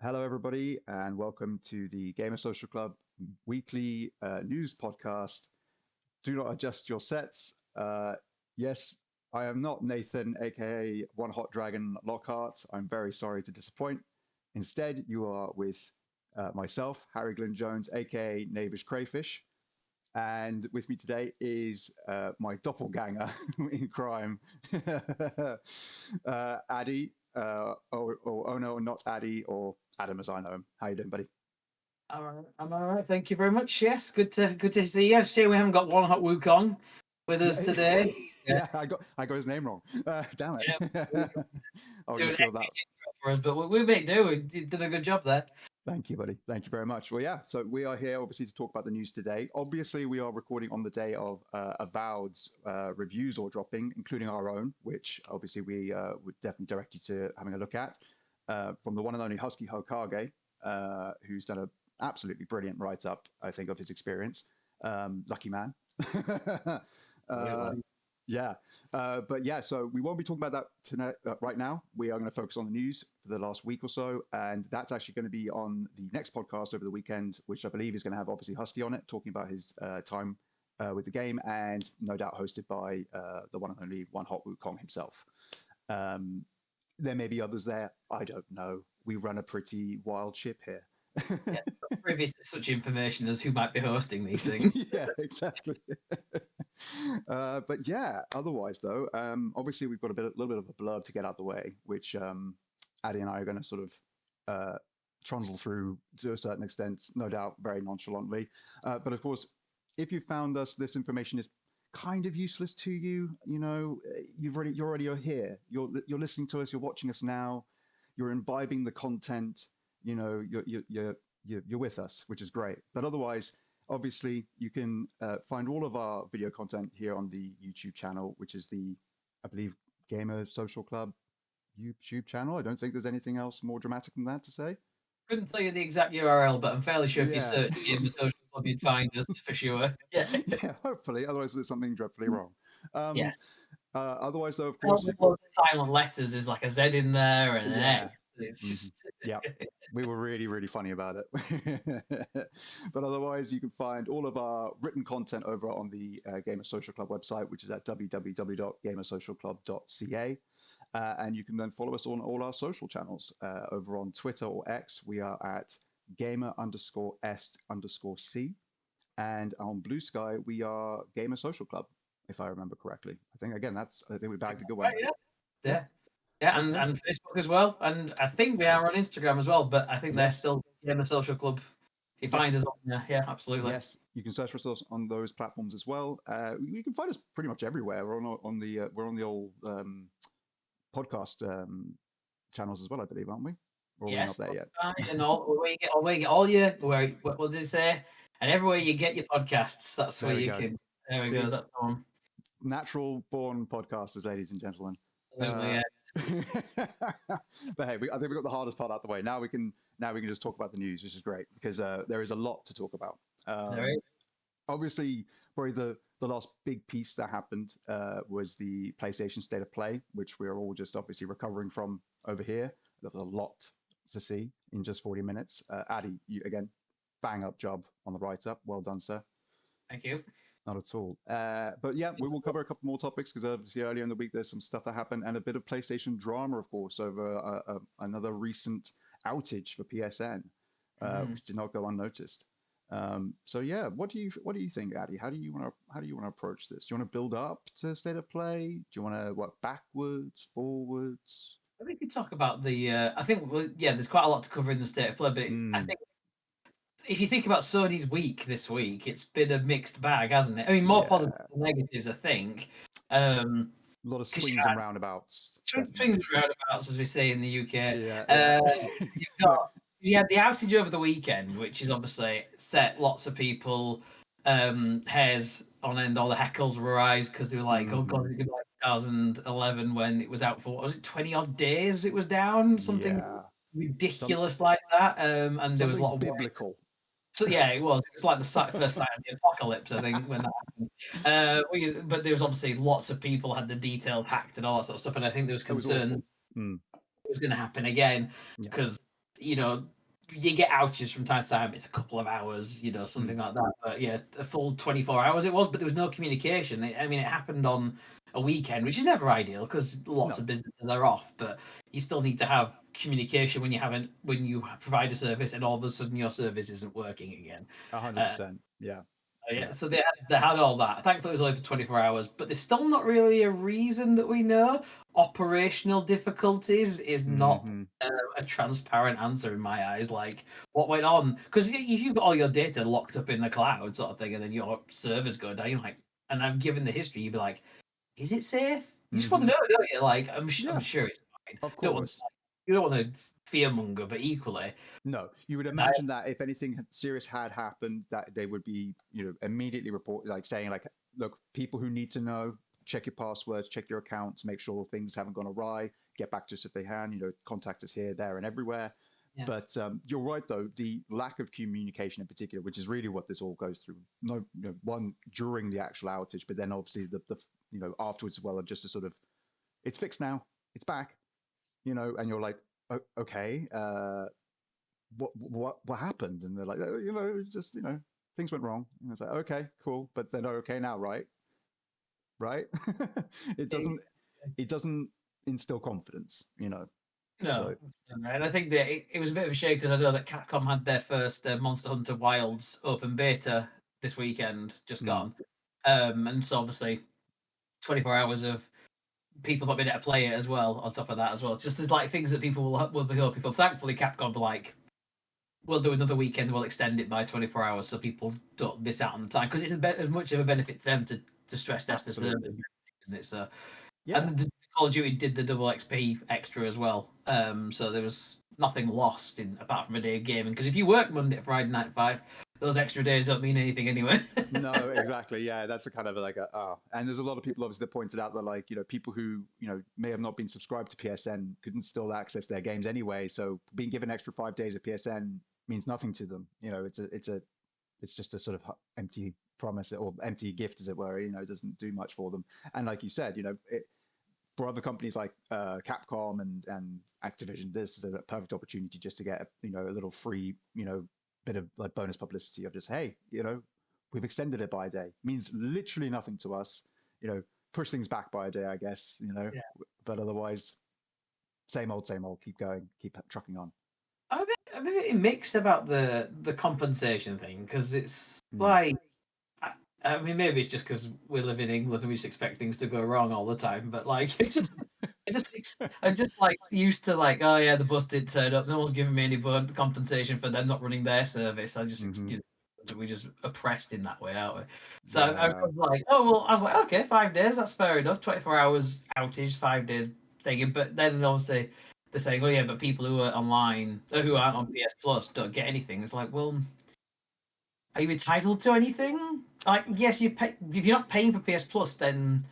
Hello, everybody, and welcome to the Gamer Social Club weekly news podcast. Do not adjust your sets. Yes, I am not Nathan, aka One Hot Dragon Lockhart. I'm very sorry to disappoint. Instead, you are with myself, Harry Glyn Jones, aka Knavish Crayfish. And with me today is my doppelganger in crime, Addy, or oh no, not Addy, or Adam as I know him. How you doing, buddy? All right, I'm all right. Thank you very much. Yes, good to see you. See, we haven't got one hot Wukong with us Yeah, today. yeah, I got his name wrong. Damn Yeah, it. I'll doing just an feel that. epic intro for us, but we make do. We did a good job there. Thank you, buddy. Thank you very much. Well, yeah, so we are here obviously to talk about the news today. Obviously, we are recording on the day of Avowed's reviews or dropping, including our own, which obviously we would definitely direct you to having a look at from the one and only Husky Hokage, who's done an absolutely brilliant write up, I think, of his experience. Lucky man. uh, Absolutely. yeah, but yeah, so we won't be talking about that tonight, right now. We are going to focus on the news for the last week or so, and that's actually going to be on the next podcast over the weekend, which I believe is going to have obviously Husky on it, talking about his time with the game, and no doubt hosted by the one and only One Hot Wukong himself. Um, there may be others there. I don't know. We run a pretty wild ship here. Yeah, privy to such information as who might be hosting these things. Yeah, exactly. But yeah, otherwise though, obviously we've got little bit of a blurb to get out the way, which Addy and I are going to sort of uh, trundle through to a certain extent, no doubt, very nonchalantly. But of course, if you found us, this information is kind of useless to you. You know, you're already here. You're listening to us. You're watching us now. You're imbibing the content. You know, you're with us, which is great. But otherwise, obviously, you can find all of our video content here on the YouTube channel, which is I believe, Gamer Social Club YouTube channel. I don't think there's anything else more dramatic than that to say. Couldn't tell you the exact URL, but I'm fairly sure if you Yeah. search Gamer Social Club, you'd find us for sure. Yeah. Yeah, hopefully. Otherwise, there's something dreadfully wrong. Um, Yes. otherwise, though, of Spelled course, with loads of silent letters. There's like a Z in there and an A. yeah. It's Hmm. just Yeah, we were really, really funny about it. But otherwise, you can find all of our written content over on the Gamer Social Club website, which is at www.gamersocialclub.ca. And you can then follow us on all our social channels over on Twitter or X. We are at gamer_s_c. And on Blue Sky, we are Gamer Social Club, if I remember correctly. I think we bagged a good one right, there. yeah. Yeah. Yeah. Yeah, and, Okay. and Facebook as well. And I think we are on Instagram as well, but I think they're Yes. still in the social club. You Yeah. find us on there. Yeah, absolutely. Yes. You can search for us on those platforms as well. You can find us pretty much everywhere. We're on the old podcast channels as well, I believe, aren't we? Or are we not Yes, there yet? and where you get all your where what did they say? And everywhere you get your podcasts, that's where There we you go. can. There we go. See, That's the one. natural born podcasters, ladies and gentlemen. Absolutely. Uh, Yeah. but hey, I think we got the hardest part out the way. Now we can just talk about the news, which is great because there is a lot to talk about. There Um, is. obviously, probably the last big piece that happened was the PlayStation State of Play, which we are all just obviously recovering from over here. There was a lot to see in just 40 minutes. Addy, you again, bang up job on the write up. Well done, sir. Thank you. Not at all. But yeah, we will cover a couple more topics because obviously earlier in the week there's some stuff that happened and a bit of PlayStation drama, of course, over another recent outage for PSN, Mhm. which did not go unnoticed. So yeah, what do you think, Addy? How do you want to approach this? Do you want to build up to state of play? Do you want to work backwards, forwards? I think we could talk about the. I think yeah, there's quite a lot to cover in the state of play, but I Mm, think if you think about Sony's week this week, it's been a mixed bag, hasn't it? I mean, more positives yeah, than negatives, I think. Um, a lot of because swings and roundabouts, swings definitely. and roundabouts, as we say in the UK. Yeah, yeah, Uh, you've yeah. got you had the outage over the weekend, which is obviously set lots of people hairs on end. All the heckles were raised because they were like, "Oh God, Hmm. it's gonna be like 2011 when it was out for what was it 20 odd days? It was down something Yeah, some ridiculous like that." And there was a something lot of worry. biblical. So yeah, it was. It was like the first sign of the apocalypse, I think, when that happened. But there was obviously lots of people had the details hacked and all that sort of stuff, and I think there was It was concern awful. Mm, it was going to happen again yeah. because you know, you get outages from time to time. It's a couple of hours, Mm. something like that. But yeah, a full 24 hours it was, but there was no communication. I mean, it happened on a weekend, which is never ideal because lots No, of businesses are off. But you still need to have communication when you provide a service and all of a sudden your service isn't working again. Uh, 100%. Yeah, yeah, yeah. so they had all that. Thankfully, it was only for 24 hours, but there's still not really a reason that we know. Operational difficulties is not Hmm. a transparent answer in my eyes. Like, what went on? Because if you've got all your data locked up in the cloud, sort of thing, and then your servers go down, you're like, and I'm given the history, you'd be like, is it safe? You just want to Hmm. know, don't you? Like, I'm Yeah, sure it's fine. of Don't want course. you don't want to fearmonger, but equally, No, you would I, imagine that if anything serious had happened, that they would be, immediately report, like saying, like, look, people who need to know, check your passwords, check your accounts, make sure things haven't gone awry, get back to us if they can, contact us here, there, and everywhere. yeah, But you're right, though, the lack of communication in particular, which is really what this all goes through. No, one during the actual outage, but then obviously the afterwards as well, just a sort of, it's fixed now, it's back, and you're like, okay, what happened? And they're like, just things went wrong. And it's like, okay, cool, but then okay now, right? Right? it doesn't it doesn't instill confidence. no, So and I think that it was a bit of a shame because I know that Capcom had their first Monster Hunter Wilds open beta this weekend, just mm, gone, and so obviously 24 hours of people not being able to play it as well. On top of that, as well, just there's like things that people will be hoping for. Thankfully, Capcom were like, we'll do another weekend, we'll extend it by 24 hours so people don't miss out on the time because it's as much of a benefit to them to stress test the service, absolutely, isn't it? So yeah. and the Call of Duty did the double XP extra as well. So there was nothing lost in apart from a day of gaming. Because if you work Monday to Friday night 5, those extra days don't mean anything anyway. No, exactly. Yeah, that's a kind of like and there's a lot of people obviously that pointed out that, like, people who, may have not been subscribed to PSN couldn't still access their games anyway. So being given extra 5 days of PSN means nothing to them. It's just a sort of empty promise or empty gift, as it were. It doesn't do much for them. And like you said, for other companies like Capcom and Activision, this is a perfect opportunity just to get a little free bit of like bonus publicity of just, hey, we've extended it by a day. Means literally nothing to us. Push things back by a day, I guess. Yeah. But otherwise, same old, same old. Keep going, keep trucking on. I'm a bit mixed about the compensation thing because it's Mm. like I mean, maybe it's just because we live in England and we just expect things to go wrong all the time. But like, I'm just like used to like, oh yeah, the bus did turn up. No one's giving me any compensation for them not running their service. Hmm. We just oppressed in that way, aren't we? So I Yeah. was like, oh well, I was like, okay, 5 days, that's fair enough. 24 hours outage, 5 days thing. But then obviously they're saying, oh yeah, but people who are online, who aren't on PS Plus, don't get anything. It's like, well, are you entitled to anything? Like, yes, you pay. If you're not paying for PS Plus, then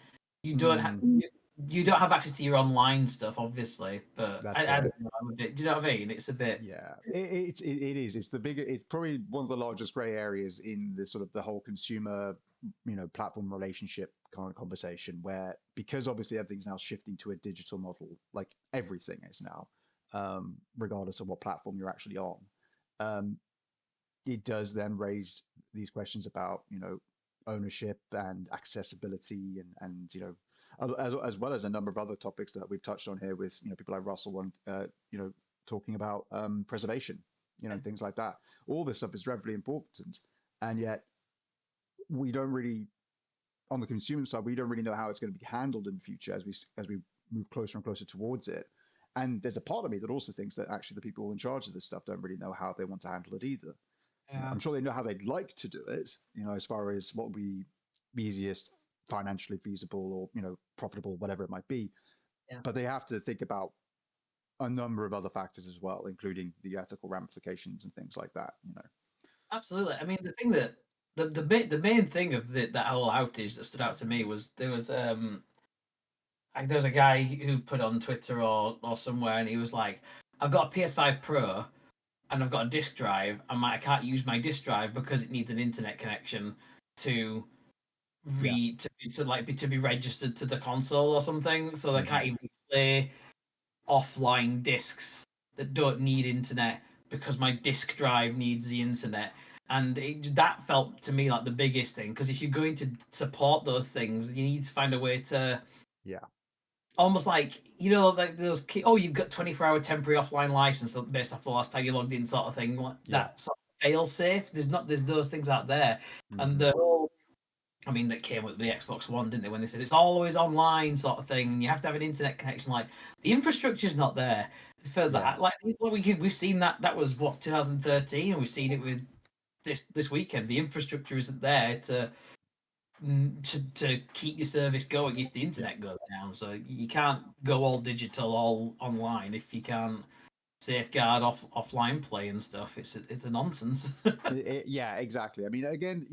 you don't have Mm, you don't have access to your online stuff, obviously. But that's I it. don't know. I'm a bit, do you know what I mean? It's a bit. Yeah, it is. It's the bigger. It's probably one of the largest gray areas in the sort of the whole consumer, platform relationship kind of conversation. Where, because obviously everything's now shifting to a digital model, like everything is now, regardless of what platform you're actually on. Um, it does then raise these questions about ownership and accessibility and as well as a number of other topics that we've touched on here with people like Russell and talking about preservation, things like that. All this stuff is really important, and yet we don't really, on the consumer side, we don't really know how it's going to be handled in the future as we move closer and closer towards it. And there's a part of me that also thinks that actually the people in charge of this stuff don't really know how they want to handle it either. Yeah, I'm sure they know how they'd like to do it, as far as what would be easiest, financially feasible, or profitable, whatever it might be. yeah, But they have to think about a number of other factors as well, including the ethical ramifications and things like that. absolutely. I mean, the thing that the main thing of that whole outage that stood out to me was there was a guy who put on Twitter or somewhere, and he was like, "I've got a PS5 Pro." And I've got a disk drive, and I can't use my disk drive because it needs an internet connection to Yeah. read to be registered to the console or something. So they can't Hmm. even play offline discs that don't need internet because my disk drive needs the internet. And that felt to me like the biggest thing, because if you're going to support those things, you need to find a way to Yeah. almost like, like those you've got 24-hour temporary offline license based off the last time you logged in, sort of thing. Yeah. That sort of fail safe. There's those things out there, and Hmm. the whole. I mean, that came with the Xbox One, didn't they? When they said it's always online, sort of thing. You have to have an internet connection. Like, the infrastructure's not there for Yeah. that. Like, we've seen that. That was what, 2013, and we've seen it with this weekend. The infrastructure isn't there to keep your service going if the Yeah. internet goes down. So you can't go all digital, all online if you can't safeguard offline play and stuff. It's a nonsense. Yeah, exactly. I mean, again,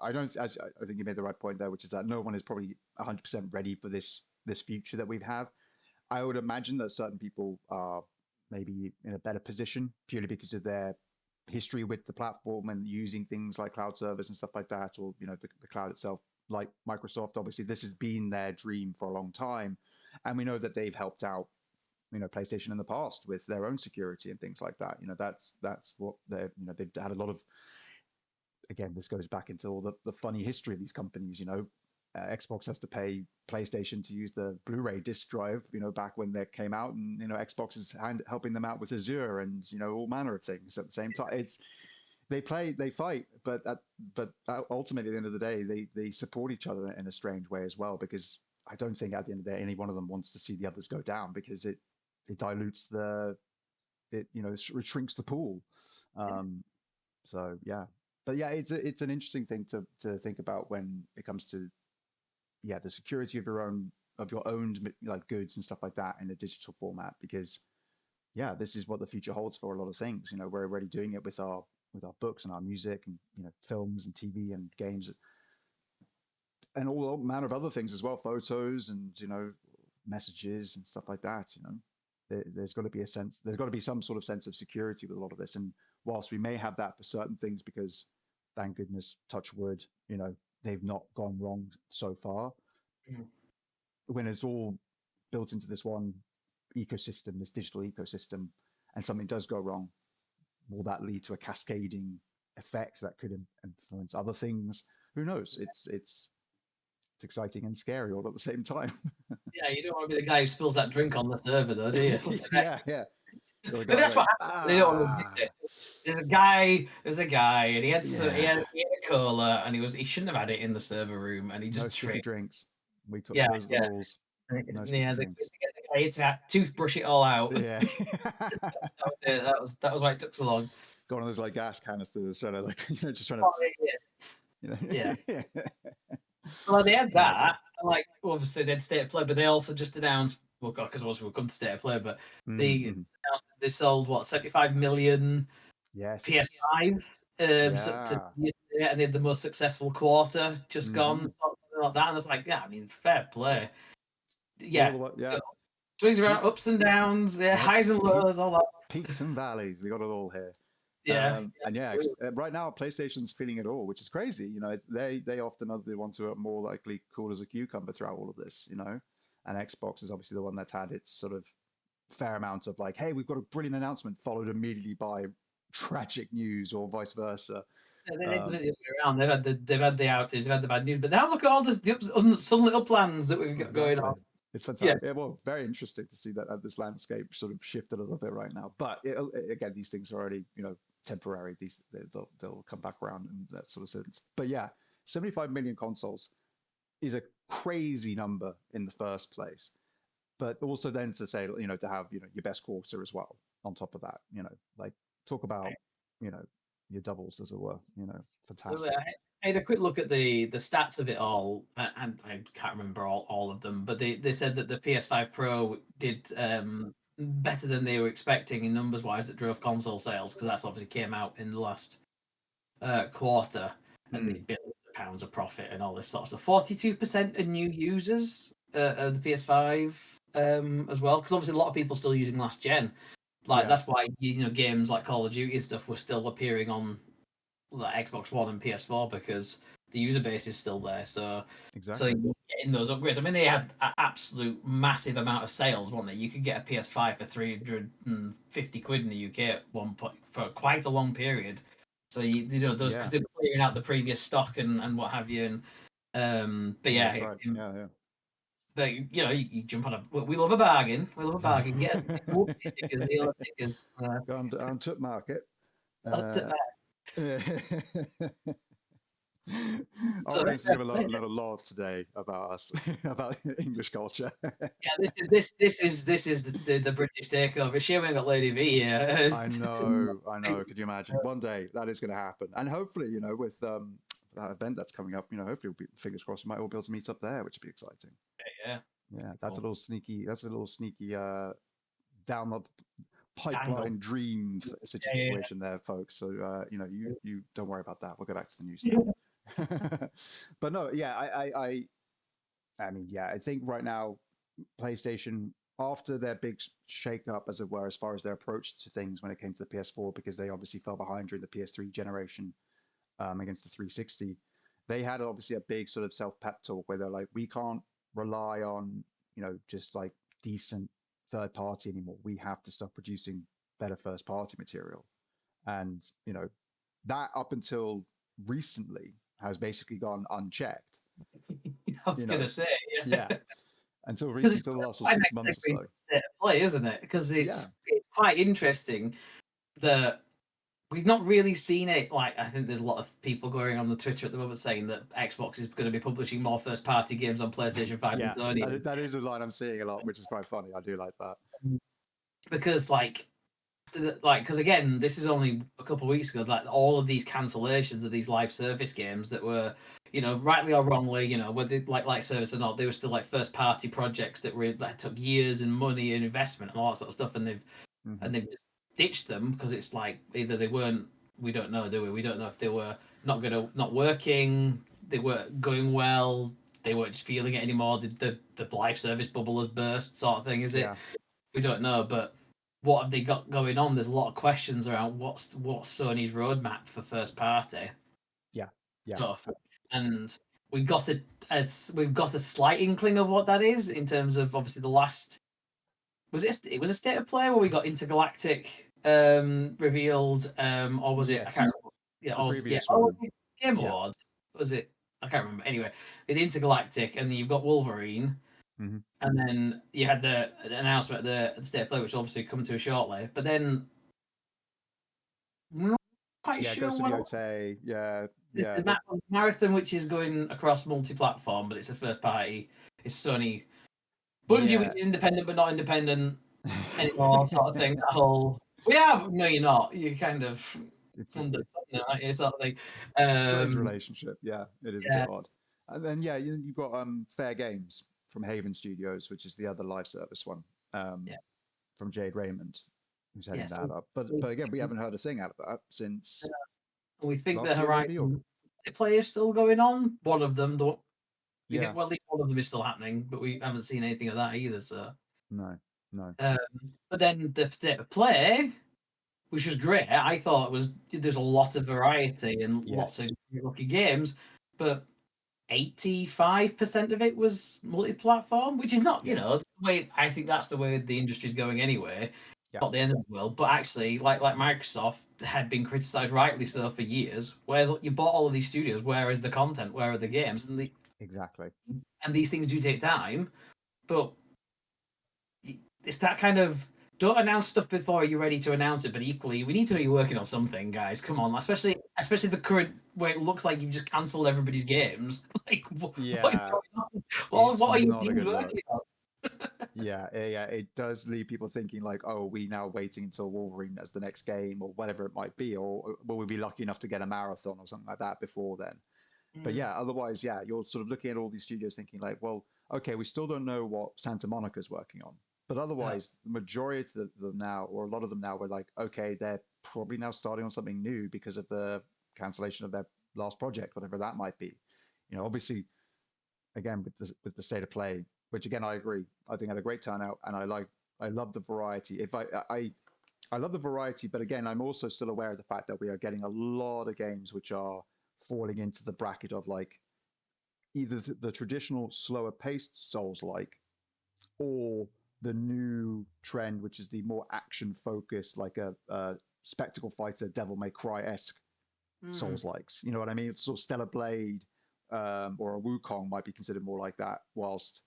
I don't. I think you made the right point there, which is that no one is probably 100% ready for this future that we have. I would imagine that certain people are maybe in a better position purely because of their history with the platform and using things like cloud servers and stuff like that, or the cloud itself, like Microsoft. Obviously, this has been their dream for a long time, and we know that they've helped out PlayStation in the past with their own security and things like that. That's what they've had a lot of. Again, this goes back into all the funny history of these companies. Xbox has to pay PlayStation to use the Blu-ray disc drive, back when they came out, and Xbox is helping them out with Azure and all manner of things at the same time. It's they fight, but ultimately at the end of the day, they support each other in a strange way as well, because I don't think at the end of the day any one of them wants to see the others go down, because it dilutes it shrinks the pool. Um, so yeah, but yeah, it's an interesting thing to think about when it comes to the security of your own like goods and stuff like that in a digital format, because this is what the future holds for a lot of things. We're already doing it with our books and our music and films and TV and games and all manner of other things as well, photos and messages and stuff like that. There's got to be there's got to be some sort of sense of security with a lot of this. And whilst we may have that for certain things, because thank goodness, touch wood, they've not gone wrong so far. Mhm. When it's all built into this one ecosystem, this digital ecosystem, and something does go wrong, will that lead to a cascading effect that could influence other things? Who knows? It's exciting and scary all at the same time. Yeah, you don't want to be the guy who spills that drink on the server, though, do you? Yeah, yeah. You're the But guy that's like, what happens. They don't want to admit it. There's a guy, and yeah, he had a cola, and he shouldn't have had it in the server room, and he no just sticky tripped. drinks. Yeah, Those are the yeah, rules. No sticky yeah. drinks. The guy to toothbrush it all out. Yeah. That was it. That was why it took so long. Got one of those like gas canisters, trying to like just trying to Oh, yeah. yeah. Well, they had That's it. that. And like, obviously, they'd State of Play, but they also just announced, well, God, because obviously we'll come to State of Play, but they Mm-hmm. announced that they sold, what, 75 million Yes. PS5s to Yeah. and they had the most successful quarter just gone, Mm-hmm. something like that. And it's like, yeah, I mean, fair play. All Yeah. the way, yeah. Swings around, Peaks. ups and downs, yeah, Yep. highs and Peak, lows, all that. peaks and valleys. We got it all here. Yeah. And yeah, right now PlayStation's feeling it all, which is crazy. They often are the ones who are more likely cool as a cucumber throughout all of this. And Xbox is obviously the one that's had its sort of fair amount of like, hey, we've got a brilliant announcement followed immediately by tragic news, or vice versa. They've done Um, it the other way around. They've had the outage, they've had the bad news, but now look at all some little plans that we've got going exactly. on. It's Yeah. fantastic. Yeah, well, very interesting to see that this landscape sort of shifted a little bit right now. But again, these things are already, temporary. They'll come back around in that sort of sense. But yeah, 75 million consoles is a crazy number in the first place. But also then to say, to have, your best quarter as well on top of that, like talk about, you know, your doubles as it were, fantastic. I had a quick look at the stats of it all, and I can't remember all of them, but they said that the PS5 Pro did better than they were expecting in numbers wise, that drove console sales, because that's obviously came out in the last quarter, and the billions of pounds of profit and all this sort of stuff. 42% of new users of the PS5 as well, because obviously a lot of people still using last gen. Like, Yeah, that's why games like Call of Duty and stuff were still appearing on like Xbox One and PS4, because the user base is still there. So exactly. in those upgrades. I mean, they had an absolute massive amount of sales, weren't they? You could get a PS5 for 350 quid in the UK at one point for quite a long period. So you know those because Yeah, they're clearing out the previous stock and what have you. But yeah, yeah, that's right. Yeah, yeah. but you know you jump on a. We love a bargain. We love a bargain. Get whoopsie stickers, the other stickers. Gone on to market. Up to Uh, that. Our So audience is going to learn a lot today about us, about English culture. yeah, this is the British takeover. Shame we ain't got Lady V here. I know, I know. Could you imagine? One day that is going to happen, and hopefully, with that event that's coming up, hopefully, we'll be, fingers crossed, we might all be able to meet up there, which would be exciting. Yeah, Yeah, that's a cool. little sneaky. That's a little sneaky down the Dangle. pipeline dream Yeah, situation there, folks. So you don't worry about that. We'll go back to the news yeah. now. But no, yeah, I mean, yeah, I think right now PlayStation, after their big shake up, as it were, as far as their approach to things when it came to the PS4, because they obviously fell behind during the PS3 generation against the 360, they had obviously a big sort of self pep talk where they're like, we can't rely on, just like decent third party anymore. We have to start producing better first party material. And, that up until recently has basically gone unchecked, I was you know, gonna say, yeah, yeah, until because recent, it's until the last quite an 6 months or exciting so. state of play, isn't it? Because Yeah. it's quite interesting that we've not really seen it. Like, I think there's a lot of people going on the Twitter at the moment saying that Xbox is going to be publishing more first-party games on PlayStation 5 than Yeah, Sony is. that is a line I'm seeing a lot, which is quite funny. I do like that. Because, because again, this is only a couple of weeks ago. Like all of these cancellations of these live service games that were, rightly or wrongly, whether like service or not, they were still like first-party projects that took years and money and investment and all that sort of stuff, and Hmm. they've just ditched them because it's like either they weren't. We don't know, do we? We don't know if they were not working, they weren't going well, they weren't just feeling it anymore. The live service bubble has burst, sort of thing. Is it? Yeah, We don't know, but what have they got going on? There's a lot of questions around what's Sony's roadmap for first party yeah, yeah. stuff, and we got we've got a slight inkling of what that is in terms of obviously the last it was a state of play where we got intergalactic revealed, or was it I can't Yes, remember. Yeah, the yeah, previous oh, one. Game Yeah. Awards, was it? I can't remember. Anyway, with intergalactic, and then you've got Wolverine, Hmm. and then you had the announcement at the state of play, which will obviously come to shortly. But then we're not quite Yeah, sure Ghost of what Yotei. Yeah, yeah. the marathon, which is going across multi-platform, but it's a first party. It's Sony, Bungie, which Yeah. is independent but not independent anymore, sort of thing. That whole no, you're not. You kind of it's under it, sort of thing. it's a strange Um, relationship. Yeah, it is a bit yeah, odd. And then yeah, you've got Fair Games from Haven Studios, which is the other live service one. Um, yeah, from Jade Raymond, who's heading yeah. that So up. But we, again, we haven't heard a thing out of that since we think the last year, maybe. Or Horizon play is still going on. One of them, though. We think yeah, well, at least one of them is still happening, but we haven't seen anything of that either. So, no, no, um, but then the state of play, which was great. I thought there's a lot of variety and lots yes, of lucky games, but 85% of it was multi-platform, which is not, yeah, the way I think that's the way the industry's going anyway. yeah, Not the end of the world, but actually, like Microsoft had been criticized rightly so for years. Whereas you bought all of these studios, where is the content? Where are the games? exactly. And these things do take time, but it's that kind of don't announce stuff before you're ready to announce it. But equally, we need to know you're working on something, guys. Come on, especially the current where it looks like you've just cancelled everybody's games. Like, what is Yeah, going on? it's What are your not a teams good look. working on? Yeah, yeah, it does leave people thinking like, oh, are we now waiting until Wolverine as the next game or whatever it might be, or will we be lucky enough to get a marathon or something like that before then? But Mm, yeah, otherwise, yeah, you're sort of looking at all these studios thinking like, well, okay, we still don't know what Santa Monica's working on. But no, otherwise, the majority of them now, or a lot of them now, were like, okay, they're probably now starting on something new because of the cancellation of their last project, whatever that might be. Obviously, again with the state of play, which again I agree, I think had a great turnout, and I love the variety. If I love the variety, but again, I'm also still aware of the fact that we are getting a lot of games which are falling into the bracket of like either the traditional slower paced Souls like, or the new trend, which is the more action focused, like a spectacle fighter, Devil May Cry esque Mm. Souls likes. You know what I mean? It's sort of Stellar Blade or a Wukong might be considered more like that. Whilst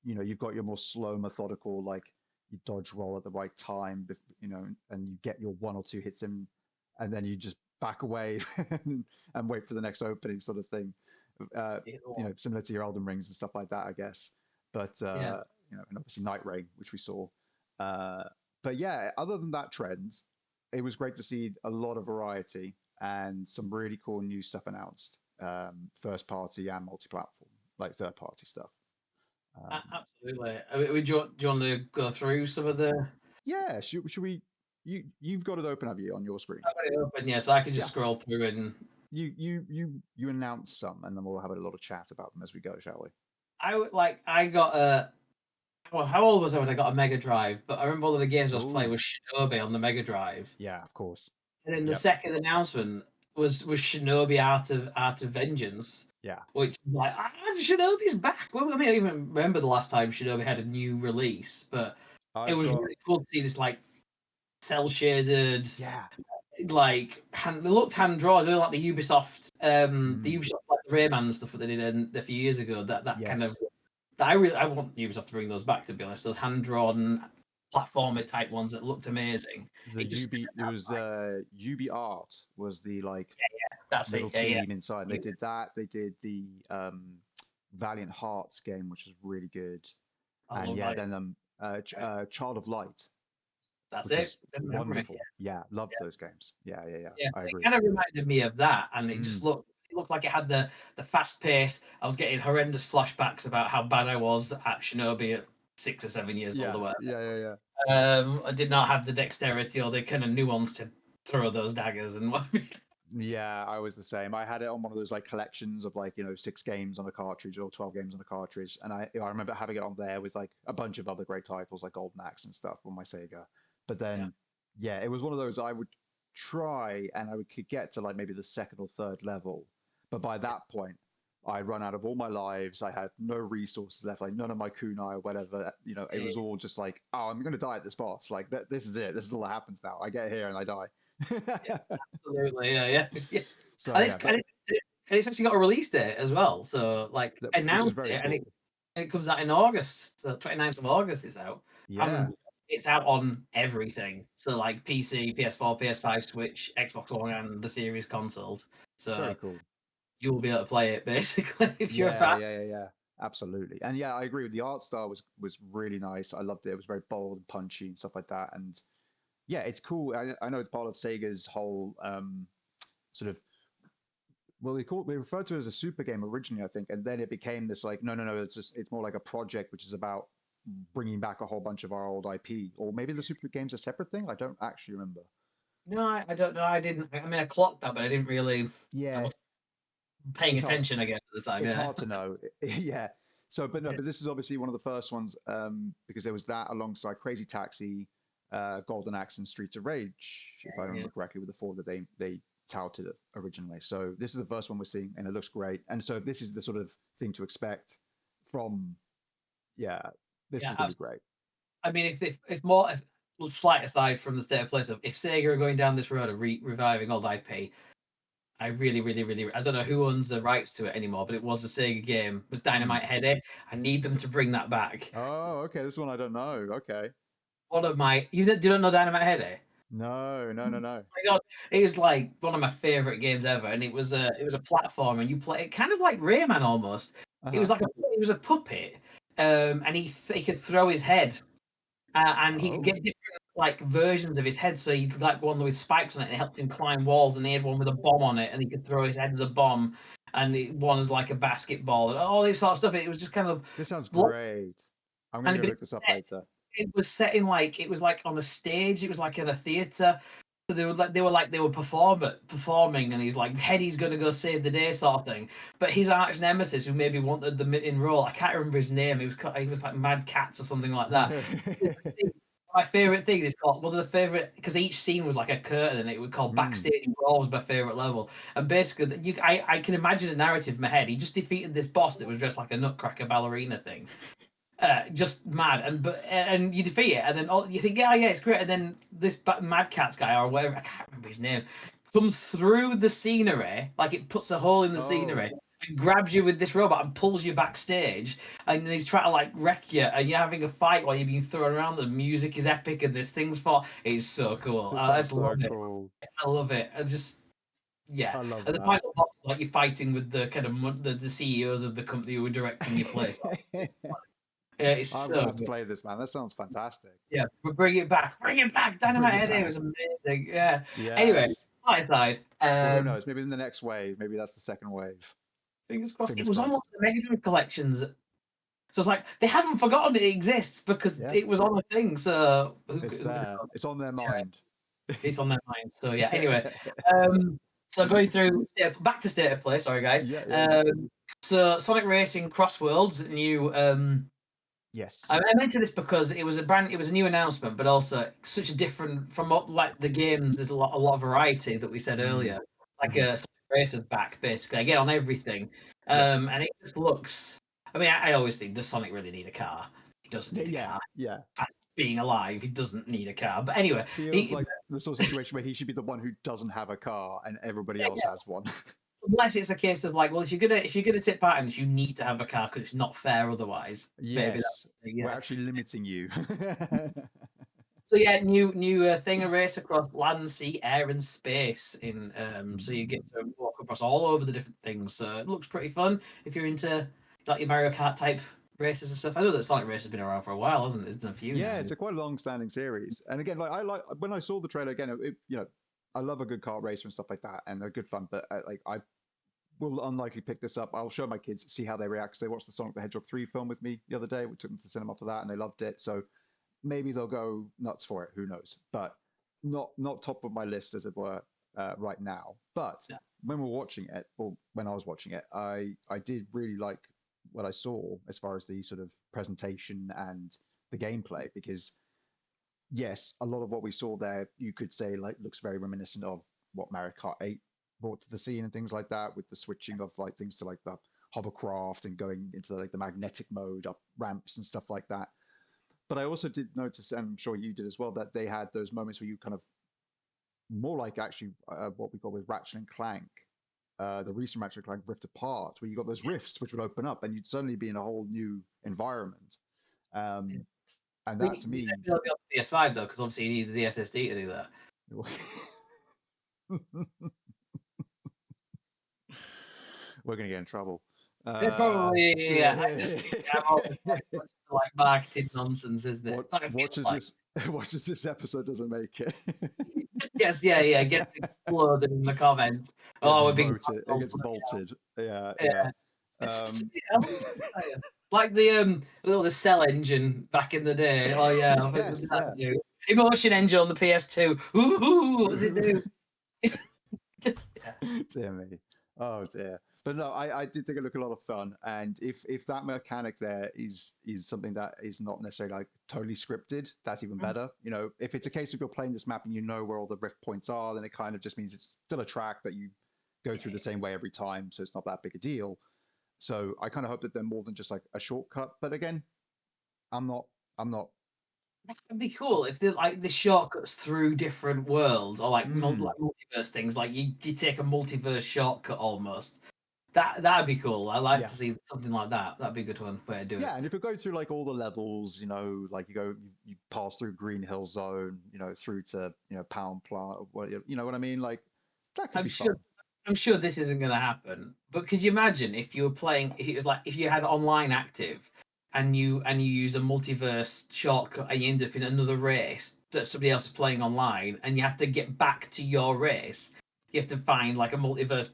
you've got your more slow, methodical, like you dodge roll at the right time, and you get your one or two hits in, and then you just back away and wait for the next opening, sort of thing. Uh, Similar to your Elden Rings and stuff like that, I guess. But Yeah. and obviously Night Rain, which we saw. Uh, but yeah, other than that trend, it was great to see a lot of variety and some really cool new stuff announced, first party and multi-platform, like third party stuff. Absolutely. I mean, do you want to go through some of the? Yeah, should we? You've got it open, have you, on your screen? I've got it open, yeah, so I can just Yeah, scroll through and you announce some, and then we'll have a lot of chat about them as we go, shall we? I got a. Well, how old was I when I got a Mega Drive? But I remember one of the games I was playing Oh, was Shinobi on the Mega Drive. yeah, of course. And then the Yep. second announcement was Shinobi Art of Vengeance, Yeah. which like Shinobi's back. Well, I mean, I even remember the last time Shinobi had a new release, but it I've was got. really cool to see this like cell shaded, Yeah. like it looked hand drawn. Like the Mm, Ubisoft like the Rayman stuff that they did a few years ago. That kind of yes. I want Ubisoft to bring those back. To be honest, those hand drawn platformer type ones that looked amazing. The it was UB Art was the like That's little it. Yeah, team inside. They did that. They did the Valiant Hearts game, which was really good. I And love yeah, that. then Child of Light, That's which it. was Good memory. wonderful. Yeah, loved those games. Yeah, yeah, yeah. Yeah, I it agree. kind of reminded me of that, and Mm, it looked like it had the fast pace. I was getting horrendous flashbacks about how bad I was at Shinobi at 6 or 7 years old yeah, or whatever. yeah, yeah, yeah. I did not have the dexterity or the kind of nuance to throw those daggers and what. Yeah, I was the same. I had it on one of those like collections of like 6 games on a cartridge or 12 games on a cartridge, and I remember having it on there with like a bunch of other great titles like Golden Axe and stuff on my Sega. But Yeah, then, yeah, it was one of those I would try and could get to like maybe the second or third level, but by that point, I'd run out of all my lives. I had no resources left, like none of my kunai or whatever. It yeah, was all just like, oh, I'm gonna die at this boss. Like this is it. This is all that happens now. I get here and I die. yeah, absolutely, yeah, yeah. So And yeah, it's actually got a release date as well. So like which is announced very it, cool. it comes out in August. So 29th of August is out. Yeah, And it's out on everything. So like PC, PS4, PS5, Switch, Xbox One, and the Series consoles. very So cool. you'll be able to play it basically if you're a Yeah, fan. yeah, yeah, yeah. Absolutely. And yeah, I agree with the art style was really nice. I loved it. It was very bold and punchy and stuff like that. And yeah, it's cool. I know it's part of Sega's whole sort of they referred to it as a super game originally, I think, and then it became this like no, it's more like a project which is about bringing back a whole bunch of our old IP, or maybe the super game's a separate thing. I don't actually remember. No, I don't know. I didn't. I mean, I clocked that, but I didn't really. I Yeah, was paying it's hard. attention, I guess, at the time. It's Yeah. hard to know. Yeah. So, but no, Yeah. but this is obviously one of the first ones because there was that alongside Crazy Taxi, Golden Axe, and Streets of Rage, if I Yeah. remember correctly, with the four that they touted it originally. So this is the first one we're seeing, and it looks great. And so this is the sort of thing to expect from, yeah, this is Yeah. going to be great. I mean, if more, if, slight aside from the state of play stuff, if Sega are going down this road of reviving old IP, I really, really, really, I don't know who owns the rights to it anymore, but it was a Sega game. It was Hmm. Dynamite Headache. I need them to bring that back. Oh, okay. This one I don't know. Okay. One of my, you don't know Dynamite Headache? No, no, no, no. My God, it is like one of my favorite games ever, and it was a platform, and you play it kind of like Rayman almost. It was Uh-huh. like it was a puppet, and he could throw his head, and he could Oh, get different like versions of his head. So he could like one with spikes on it, and it helped him climb walls, and he had one with a bomb on it, and he could throw his head as a bomb, and one as like a basketball, and all this sort of stuff. It was just kind of, this sounds great. I'm going to go but look this up later. it was set in like it was like on a stage. It was like in a theater. So they were performing, and he's like, Heady's gonna go save the day, sort of thing. But his arch nemesis, who maybe wanted the in role, I can't remember his name. He was like Mad Cats or something like that. my favorite thing is called one of the favorite because each scene was like a curtain, and it would call backstage brawl was my favorite level. And basically, I can imagine a narrative in my head. He just defeated this boss that was dressed like a nutcracker ballerina thing. Just mad, and you defeat it, and then you think, yeah, it's great, and then this Mad Catz guy or whatever, I can't remember his name, comes through the scenery, like it puts a hole in the scenery, and grabs you with this robot and pulls you backstage, and he's trying to like wreck you, and you're having a fight while you're being thrown around. The music is epic, and this thing's for it's so cool. This I sounds just so love it. cool. I love it. I just yeah, I love and the that. final boss is like you're fighting with the kind of the CEOs of the company who are directing your place. Yeah, it's I'm so gonna have to good. play this, man. That sounds fantastic. Yeah, but bring it back. Bring it back. Bring Dynamite it Head it back. was amazing. Yeah. Anyway, Yes. side. Well, who knows? Maybe in the next wave. Maybe that's the second wave. Fingers crossed. It Fingers was on one crossed. of the Mega Drive collections. So it's like they haven't forgotten it exists because Yeah, it was on a thing. So it's who there. knows? It's on their Yeah, mind. it's on their mind. So yeah. Anyway, so going through back to State of Play. Sorry, guys. Yeah. So Sonic Racing Cross Worlds new. Yes. I mentioned this because it was a new announcement, but also such a different from what like the games. There's a lot of variety that we said earlier. Like Mhm. Sonic Racer's back basically again on everything, Yes. and it just looks. I mean, I always think does Sonic really need a car? He doesn't need a Yeah. car. Yeah. Being alive, he doesn't need a car. But anyway, Feels like the sort of situation where he should be the one who doesn't have a car and everybody else yeah, has one. unless it's a case of like, well, if you're gonna take part in this, you need to have a car because it's not fair otherwise. Maybe Yes. that's We're yeah. actually limiting you. So yeah, new thing a race across land, sea, air, and space. In so you get to walk across all over the different things. So it looks pretty fun if you're into like your Mario Kart type races and stuff. I know that Sonic Race has been around for a while, hasn't it? There's been a few Yeah, now. it's a quite a long-standing series. And again, like I like when I saw the trailer again, I love a good kart racer and stuff like that, and they're good fun. But I will unlikely pick this up. I'll show my kids, see how they react. 'Cause they watched the Sonic the Hedgehog 3 film with me the other day. We took them to the cinema for that, and they loved it. So maybe they'll go nuts for it. Who knows? But not top of my list, as it were, right now. But Yeah. when we're watching it, or when I was watching it, I did really like what I saw as far as the sort of presentation and the gameplay, because yes, a lot of what we saw there, you could say like looks very reminiscent of what Mario Kart 8 brought to the scene and things like that, with the switching of like things to like the hovercraft and going into like the magnetic mode up ramps and stuff like that. But I also did notice, and I'm sure you did as well, that they had those moments where you kind of more like actually what we got with Ratchet and Clank, the recent Ratchet and Clank Rift Apart, where you got those rifts which would open up and you'd suddenly be in a whole new environment. Um, and that to You me, definitely be on the PS5 though, because obviously you need the SSD to do that. we're going to get in trouble. Yeah, probably. Yeah, I just I'm always Yeah. like marketing nonsense, isn't it? What It's like I feel watches like. this? Watches this episode doesn't make it. Yes, yeah. Gets exploded in the comments. Gets Oh, we're being voted. It gets bolted. Yeah, yeah. Um, Like the cell engine back in the day. Oh yeah, what did yes, that yeah. do? Emotion engine on the PS2. Ooh, what does it do? Just yeah. Dear me. Oh dear. But no, I did take a look a lot of fun, and if that mechanic there is something that is not necessarily like totally scripted, that's even better. You know, if it's a case of you're playing this map and you know where all the rift points are, then it kind of just means it's still a track that you go through the same way every time, so it's not that big a deal. So I kind of hope that they're more than just like a shortcut. But again, I'm not. I'm not. That'd be cool if they like the shortcuts through different worlds or like Mm, like multiverse things. Like you take a multiverse shortcut almost. That'd be cool. I like yeah. to see something like that. That'd be a good one way to do it. Yeah, and if you're going through like all the levels, like you pass through Green Hill Zone, through to Pound Plant, you know what I mean? Like that could I'm be sure fun. I'm sure this isn't going to happen. But could you imagine if you were playing? If it was like if you had online active, and you use a multiverse shortcut, and you end up in another race that somebody else is playing online, and you have to get back to your race. You have to find like a multiverse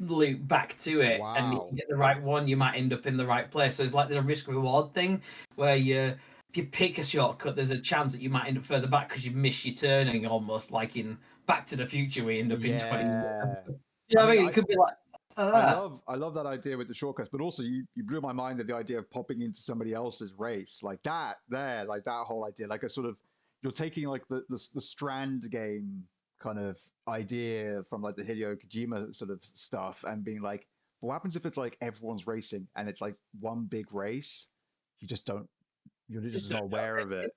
loop back to it, and if you Wow. get the right one, you might end up in the right place. So it's like there's a risk reward thing where if you pick a shortcut, there's a chance that you might end up further back because you miss your turning, almost like in Back to the Future, we end up in 20. Yeah. You know I what I mean, mean? It could be like I that. love that idea with the shortcuts, but also you blew my mind at the idea of popping into somebody else's race like that there, like that whole idea, like a sort of you're taking like the Strand game kind of idea from like the Hideo Kojima sort of stuff and being like, what happens if it's like everyone's racing and it's like one big race? You just don't, you're Just just don't not aware of know. it.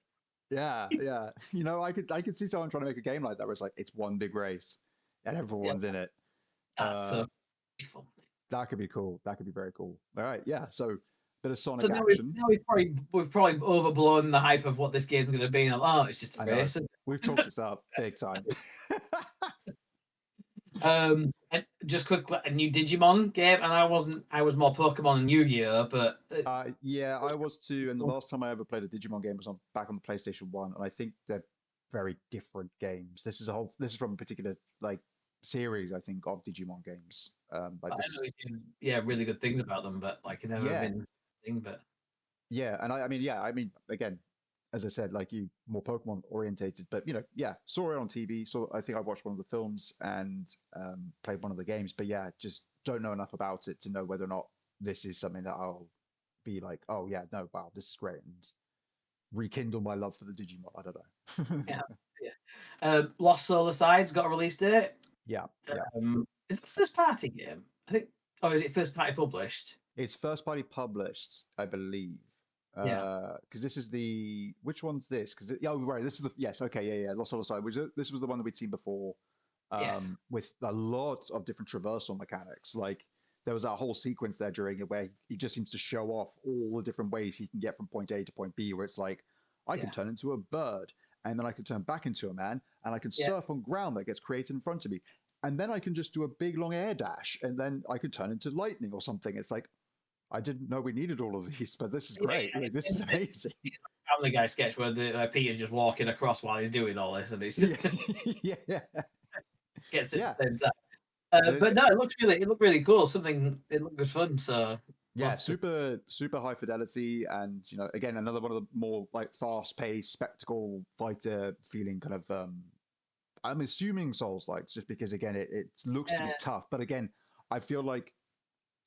Yeah, yeah. I could see someone trying to make a game like that where it's like it's one big race and Yeah, everyone's in it. that's Uh, so fun. that could be cool. That could be very cool. All right, yeah. So bit of So Sonic now we've action. now we've probably overblown the hype of what this game's going to be. And oh, it's just a I know. race. We've talked this up big time. And just quickly, a new Digimon game, and I was more Pokemon and Yu-Gi-Oh, but Yeah, I was too. And the last time I ever played a Digimon game was on back on the PlayStation 1, and I think they're very different games. This is from a particular like series, I think, of Digimon games. Like I this, know yeah, really good things about them, but like never yeah, been a thing. But yeah. And I mean, again, as I said, like you, more Pokemon orientated, but yeah, saw it on TV. So I think I watched one of the films and played one of the games, but yeah, just don't know enough about it to know whether or not this is something that I'll be like, oh yeah, no, wow, this is great, and rekindle my love for the Digimon. I don't yeah, know. yeah. Lost Solar Sides got a release date. Yeah, yeah. Is it a first party game? I think, or is it first party published? It's first party published, I believe. Yeah. Because this is the which one's this? Because oh right, this is the yes, okay, yeah, yeah. Lost on the Side. This was the one that we'd seen before, Yes. with a lot of different traversal mechanics. Like there was that whole sequence there during it where he just seems to show off all the different ways he can get from point A to point B. Where it's like I can Yeah. turn into a bird, and then I can turn back into a man, and I can Yeah. surf on ground that gets created in front of me, and then I can just do a big long air dash, and then I can turn into lightning or something. It's like I didn't know we needed all of these, but this is Yeah. great. Like this is amazing. Family Guy sketch where Peter's just walking across while he's doing all this, and he's Yeah, yeah, gets it at yeah. the same time. The, But no, it looked really cool. It looked good fun. So we'll yeah, have to, super high fidelity, and again, another one of the more like fast-paced spectacle fighter feeling kind of. I'm assuming Souls likes just because again, it looks to be yeah, tough, but again, I feel like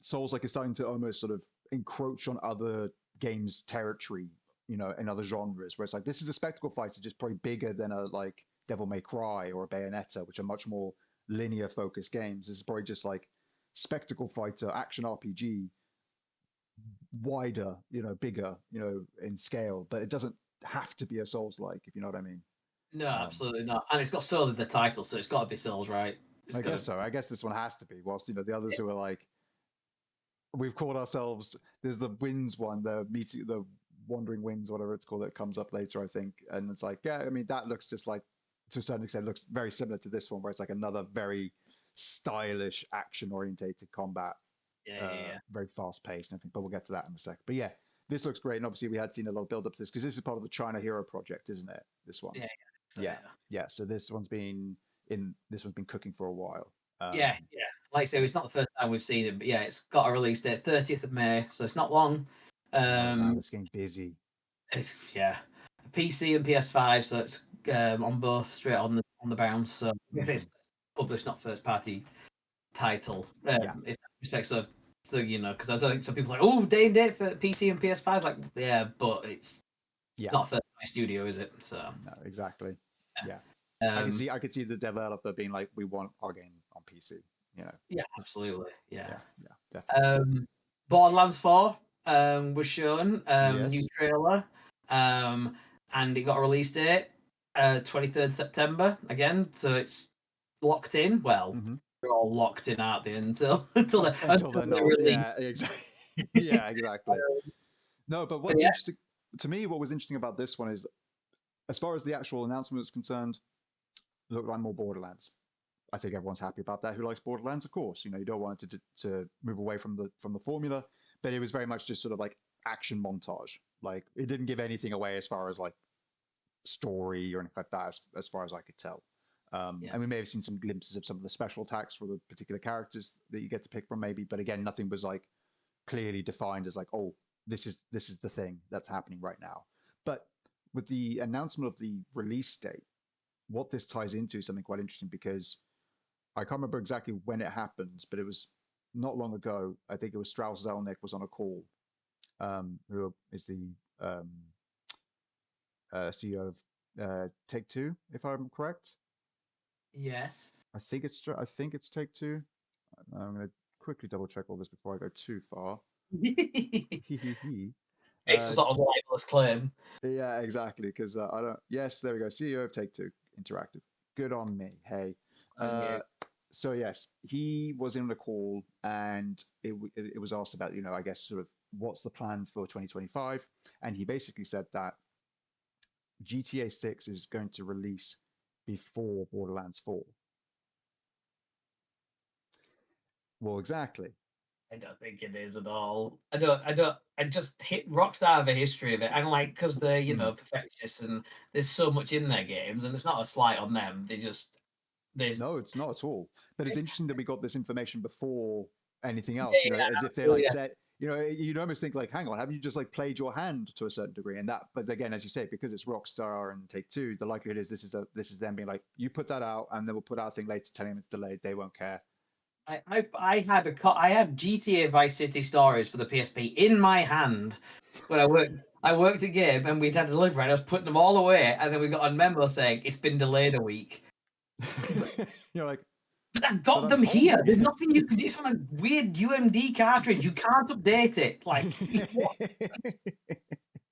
Souls like is starting to almost sort of encroach on other games' territory, in other genres, where it's like this is a spectacle fighter, just probably bigger than a like Devil May Cry or a Bayonetta, which are much more linear focused games. This is probably just like spectacle fighter, action RPG, wider, bigger, in scale, but it doesn't have to be a Souls like, if you know what I mean. no, Um, absolutely not. And it's got Soul in the title, so it's got to be Souls, right? It's I got guess to. so. I guess this one has to be. Whilst the others who are like, we've called ourselves. There's the Winds one, the Wandering Winds, whatever it's called, that comes up later, I think. And it's like, yeah, I mean, that looks just like, to a certain extent, looks very similar to this one, where it's like another very stylish, action orientated combat, Yeah, yeah, yeah. very fast paced and everything. But we'll get to that in a sec. But yeah, this looks great. And obviously, we had seen a lot of build up to this because this is part of the China Hero project, isn't it? This one. Yeah, yeah. So Yeah. yeah. Yeah. So this one's been cooking for a while. Yeah, yeah. Like I say, it's not the first time we've seen it, but yeah, it's got a release date, 30th of May, so it's not long. No, man, Um, it's getting busy. it's yeah, PC and PS5, so it's on both straight on the bounce. So I guess Hmm. it's published, not first party title. Yeah. If that respects so because I think some people are like, oh, day and date for PC and PS5, like yeah, but it's Yeah. not a first party studio, is it? So No, exactly. Yeah. um, I could see the developer being like, we want our game on PC, you know. yeah, absolutely, yeah. Yeah, yeah, definitely. Borderlands 4 was shown, new Yes. trailer, and it got a release date, 23rd September again, so it's locked in. Well, Hmm. they're all locked in, aren't they, until Until until they're they not. release. Yeah, exactly. Yeah, exactly. No, but But what's yeah, interesting to me, what was interesting about this one is, as far as the actual announcement is concerned, looked like more Borderlands. I think everyone's happy about that. Who likes Borderlands? Of course, you don't want it to move away from the formula, but it was very much just sort of like action montage. Like it didn't give anything away as far as like story or anything like that, as far as I could tell. yeah, And we may have seen some glimpses of some of the special attacks for the particular characters that you get to pick from, maybe. But again, nothing was like clearly defined as like, oh, this is the thing that's happening right now. But with the announcement of the release date, what this ties into is something quite interesting because I can't remember exactly when it happened, but it was not long ago. I think it was Strauss Zelnick was on a call, who is the CEO of Take Two, if I'm correct. Yes. I think it's Take Two. I'm going to quickly double check all this before I go too far. Hee hee hee. It's a sort of libelous claim. Yeah, exactly. Because I don't. Yes, there we go. CEO of Take Two Interactive. Good on me. Hey. Yeah. So yes, he was in the call, and it was asked about, I guess sort of what's the plan for 2025, and he basically said that GTA 6 is going to release before Borderlands 4. Well, exactly. I don't think it is at all. I just hit Rockstar have a history of it. And like, because they're, perfectionists and there's so much in their games, and it's not a slight on them. They No, it's not at all. But it's interesting that we got this information before anything else, yeah, as if they like absolutely. said, you'd almost think like, hang on, have you just like played your hand to a certain degree? And that, but again, as you say, because it's Rockstar and Take Two, the likelihood is this is them being like, you put that out, and then we'll put out a thing later telling them it's delayed. They won't care. I had GTA Vice City Stories for the PSP in my hand when I worked at Gabe and we'd had to deliver it. I was putting them all away, and then we got a memo saying it's been delayed a week. You're like, But I've but got I'm them here. holding There's it. nothing you can do. It's on a weird UMD cartridge. You can't update it. Like,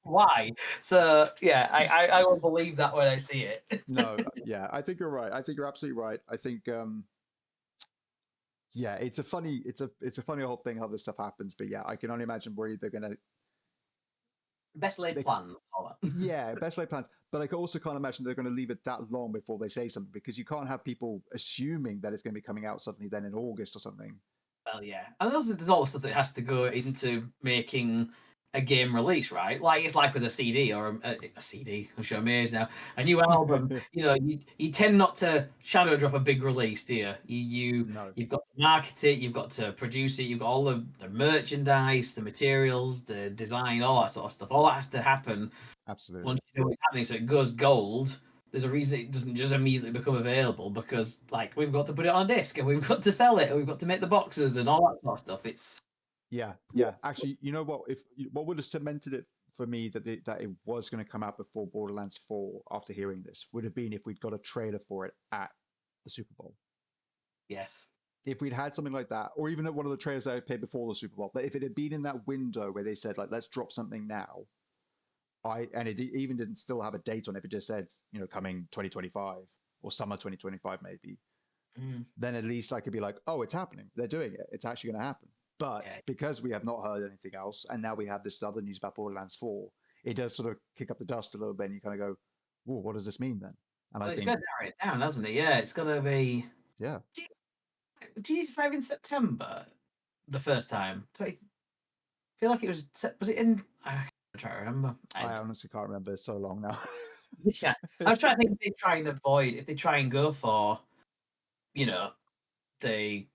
why? So yeah, I will believe that when I see it. No, yeah, I think you're right. I think you're absolutely right. I think yeah, it's a funny whole thing how this stuff happens. But yeah, I can only imagine where they're gonna Best laid they plans. All that. yeah, best laid plans. But I can also can't imagine they're gonna leave it that long before they say something, because you can't have people assuming that it's gonna be coming out suddenly then in August or something. Well, yeah, and there's all the stuff that has to go into making a game release, right? Like it's like with a CD or a CD. I'm sure I'm amazed now. A new album. You tend not to shadow drop a big release, do you? No, You've got to market it, you've got to produce it, you've got all the merchandise, the materials, the design, all that sort of stuff. All that has to happen absolutely. once you know what's happening, so it goes gold. There's a reason it doesn't just immediately become available, because like we've got to put it on a disc and we've got to sell it and we've got to make the boxes and all that sort of stuff. It's Yeah, yeah. Actually, you know what? If what would have cemented it for me that it was going to come out before Borderlands 4 after hearing this would have been if we'd got a trailer for it at the Super Bowl. yes. If we'd had something like that, or even at one of the trailers that I played before the Super Bowl, but if it had been in that window where they said like, let's drop something now, and it even didn't still have a date on it, it just said, coming 2025 or summer 2025 maybe, Mm, then at least I could be like, oh, it's happening. They're doing it. It's actually going to happen. But yeah. because we have not heard anything else, and now we have this other news about Borderlands 4, it does sort of kick up the dust a little bit, and you kind of go, "Whoa, what does this mean then?" And I Well, it's think, got to narrow it down, hasn't it? Yeah, it's got to be. yeah, G5 in September the first time. I feel like it was it in? I try to remember. I honestly can't remember. It's so long now. Yeah, I was trying to think if they try and avoid, if they try and go for, you know, the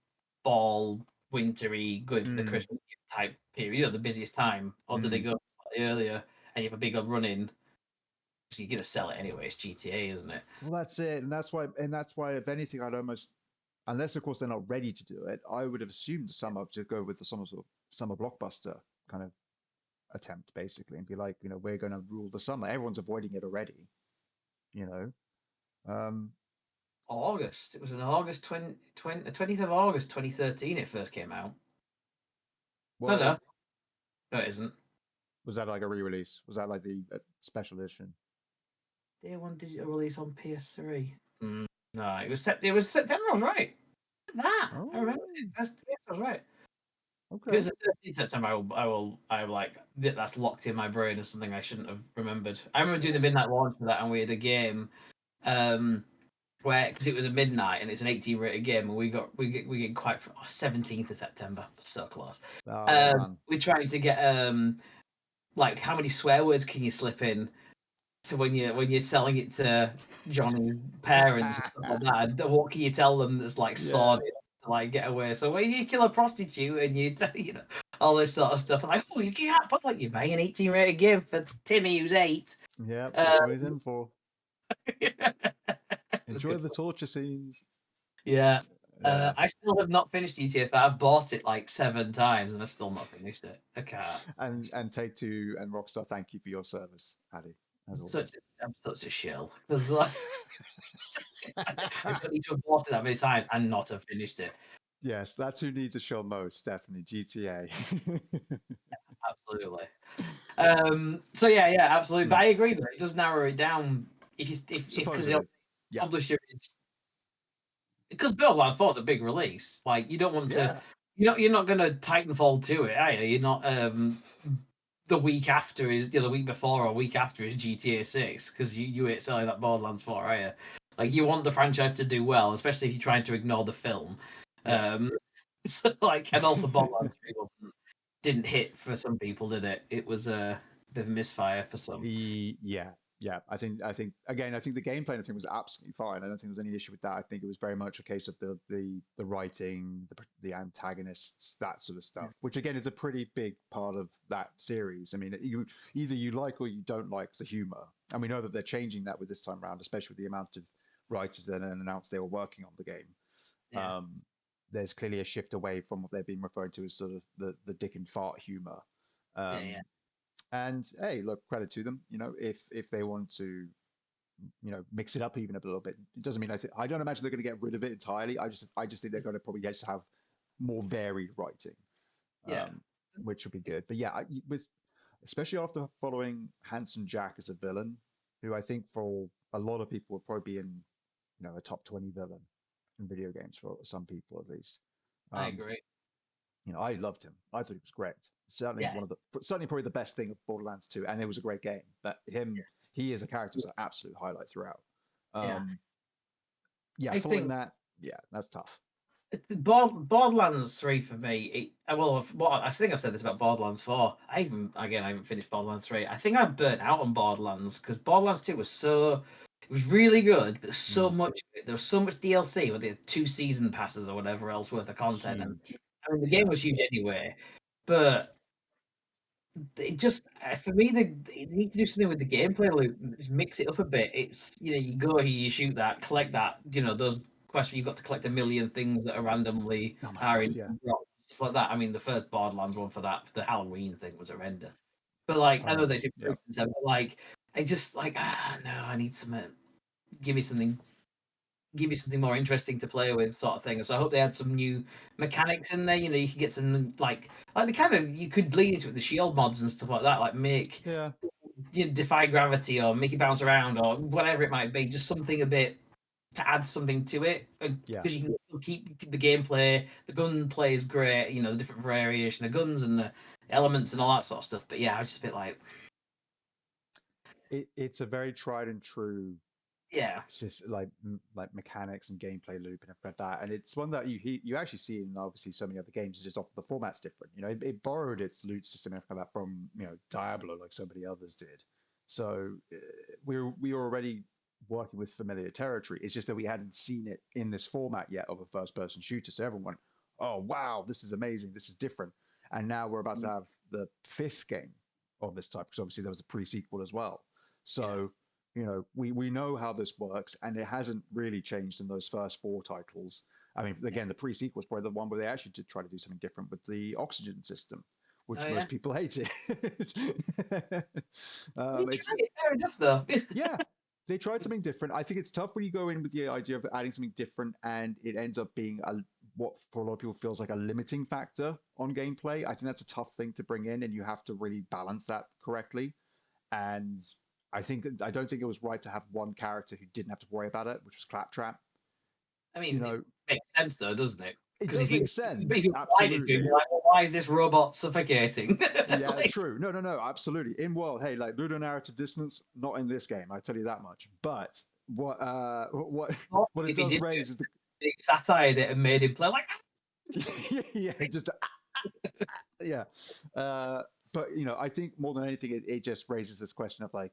fall, wintry, going for the Mm, Christmas type period, the busiest time, or do they mm. go slightly earlier and you have a bigger run in? So you're gonna sell it anyway. It's GTA, isn't it? Well, that's it, and that's why, if anything, I'd almost, unless of course they're not ready to do it, I would have assumed summer to go with the sort of summer blockbuster kind of attempt, basically, and be like, we're going to rule the summer. Everyone's avoiding it already, you know. Um, August. It was in August 20th of August 2013. It first came out. No, well, no, no, it isn't. was that like a re-release? Was that like the special edition? Day one digital release on PS3. No, it was September. I was right. That I remember Oh, it. Yes, I was right. If it okay. was the 13th September, I will like that's locked in my brain as something I shouldn't have remembered. I remember doing the midnight launch for that, and we had a game, where, because it was a midnight and it's an 18 rated game, and we get quite 17th of September, so close. Ah, well done. We're trying to get like how many swear words can you slip in to when you're selling it to Johnny's parents and stuff like that. And what can you tell them that's like Yeah, sordid to like get away? So when you kill a prostitute and all this sort of stuff, like, oh, you can't, but like, you're buying an 18 rated game for Timmy who's 8. yeah, that's what he's Um, in for. it was Enjoy good the fun. torture scenes. Yeah. Yeah. I still have not finished GTA, but I've bought it like 7 times and I've still not finished it. I can't. And Take Two and Rockstar, thank you for your service, Addy, as Such always. I'm such a shill because like I don't need to have bought it that many times and not have finished it. Yes, that's who needs a show most, definitely. GTA. Absolutely. So yeah, absolutely. But Mm, I agree though. It does narrow it down if because the supposedly. Yeah. publisher is because Borderlands 4 is a big release. Like you don't want to, Yeah. you're not going to Titanfall to it, are you? You're not. The week after is the week before or week after is GTA 6 because you ain't selling that Borderlands 4, are you? Like you want the franchise to do well, especially if you're trying to ignore the film. Yeah. So like, and also Borderlands 3 didn't hit for some people, did it? It was a bit of a misfire for some. Yeah, yeah. I think again, I think the gameplay and thing was absolutely fine. I don't think there was any issue with that. I think it was very much a case of the writing, the antagonists, that sort of stuff, which again is a pretty big part of that series. I mean, either you like or you don't like the humor, and we know that they're changing that with this time around, especially with the amount of writers that announced they were working on the game. Yeah, Um, there's clearly a shift away from what they've been referring to as sort of the dick and fart humor. yeah. Um, and hey, look, credit to them. If they want to, mix it up even a little bit, it doesn't mean I don't imagine they're going to get rid of it entirely. I just think they're going to probably just have more varied writing, Yeah. um, which will be good. But yeah, with especially after following Handsome Jack as a villain, who I think for a lot of people would probably be in, a top 20 villain in video games for some people at least. I Um, agree. I loved him. I thought he was great. Certainly Yeah, certainly probably the best thing of Borderlands 2, and it was a great game. But he as a character was an absolute highlight throughout. yeah. Um, yeah, I following think that, yeah, that's tough. Borderlands 3 for me. I think I've said this about Borderlands 4. I haven't finished Borderlands 3. I think I burnt out on Borderlands because Borderlands 2 it was really good, but so Mm, much. There was so much DLC with the 2 season passes or whatever else worth of content, and huge. I mean the game Yeah, was huge anyway. But it just for me, they need to do something with the gameplay loop, just mix it up a bit. It's you go here, you shoot that, collect that. Those quests where you've got to collect a million things that are randomly oh my are god, in yeah. rocks, stuff like that. I mean, the first Borderlands one for that, the Halloween thing was horrendous. But like, I know Oh they yeah. improved since then, but like, I just like no, I need some. Give me something give you something more interesting to play with, sort of thing. So I hope they had some new mechanics in there. You could get some like the kind of you could lead into it with the shield mods and stuff like that, like make Yeah. defy gravity or make it bounce around or whatever it might be. Just something a bit to add something to it Yeah. because you can still keep the gameplay. The gunplay is great. The different variation of guns and the elements and all that sort of stuff. But yeah, I was just a bit like, It's a very tried and true yeah, like mechanics and gameplay loop and everything like that. And it's one that you actually see in obviously so many other games. It's just often the format's different. It borrowed its loot system and everything like that from Diablo, like so many others did. So we were already working with familiar territory. It's just that we hadn't seen it in this format yet of a first-person shooter. So everyone went, "Oh wow, this is amazing! This is different." And now we're about to have the fifth game of this type because obviously there was a pre-sequel as well. yeah, So we know how this works, and it hasn't really changed in those first four titles. I mean, yeah. again, the pre-sequel was probably the one where they actually did try to do something different with the oxygen system, Oh which yeah. most people hated. You It's tried it, fair enough though. yeah, they tried something different. I think it's tough when you go in with the idea of adding something different, and it ends up being what for a lot of people feels like a limiting factor on gameplay. I think that's a tough thing to bring in, and you have to really balance that correctly. And I don't think it was right to have one character who didn't have to worry about it, which was Claptrap. I You mean, it know, makes sense though, doesn't it? it Because does if you make if sense, you applied it to him, absolutely. you're like, well, why is this robot suffocating? Yeah, Like, true. No, absolutely. In world, hey, like ludonarrative dissonance, not in this game. I tell you that much. But what what it if he does did raise is the he satired it and made him play like, yeah, just yeah. Uh, but I think more than anything, it just raises this question of like,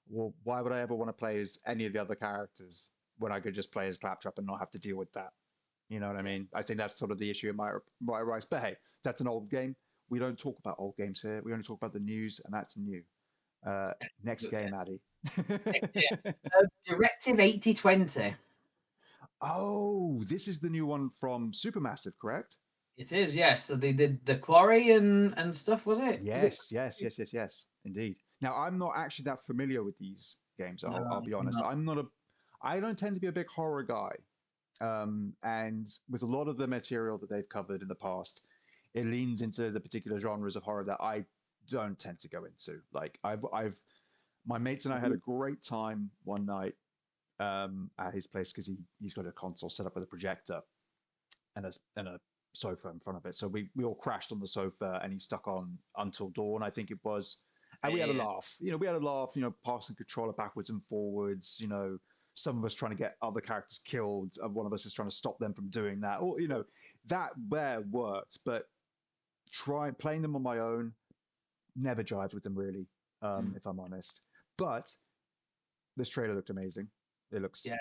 well, why would I ever want to play as any of the other characters when I could just play as Claptrap and not have to deal with that? You know what I yeah, mean? I think that's sort of the issue in my rise. But hey, that's an old game. We don't talk about old games here. We only talk about the news, and that's new. Uh, next okay. game, Addy. Directive 8020. Oh, this is the new one from Supermassive, correct? It is, yes. So they did the quarry and stuff, was it? Was it? Yes, yes, yes, yes, yes, indeed. Now, I'm not actually that familiar with these games. No, I'll be honest. not. I don't tend to be a big horror guy. And with a lot of the material that they've covered in the past, it leans into the particular genres of horror that I don't tend to go into. Like my mates and I had a great time one night at his place because he's got a console set up with a projector and a sofa in front of it. So we all crashed on the sofa and he stuck on Until Dawn, I think it was. And we had a Yeah. laugh. We had a laugh, passing controller backwards and forwards, some of us trying to get other characters killed, and one of us is trying to stop them from doing that. Or, that there worked, but playing them on my own never jived with them really, if I'm honest. But this trailer looked amazing. It looks Yeah.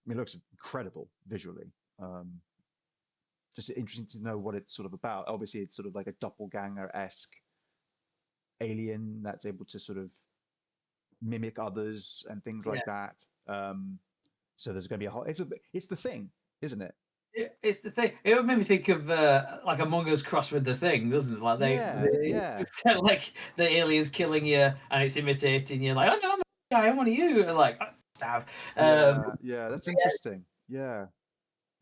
it looks incredible visually. Um, just interesting to know what it's sort of about. Obviously, it's sort of like a doppelganger-esque alien that's able to sort of mimic others and things Yeah. like that. So there's going to be it's the thing, isn't it? It's the thing. It made me think of like Among Us crossed with the Thing, doesn't it? Like Yeah. it's kind of like the aliens killing you and it's imitating you. Like, oh no, I'm a guy. I'm one of you. And like, stab. Yeah, that's interesting. Yeah.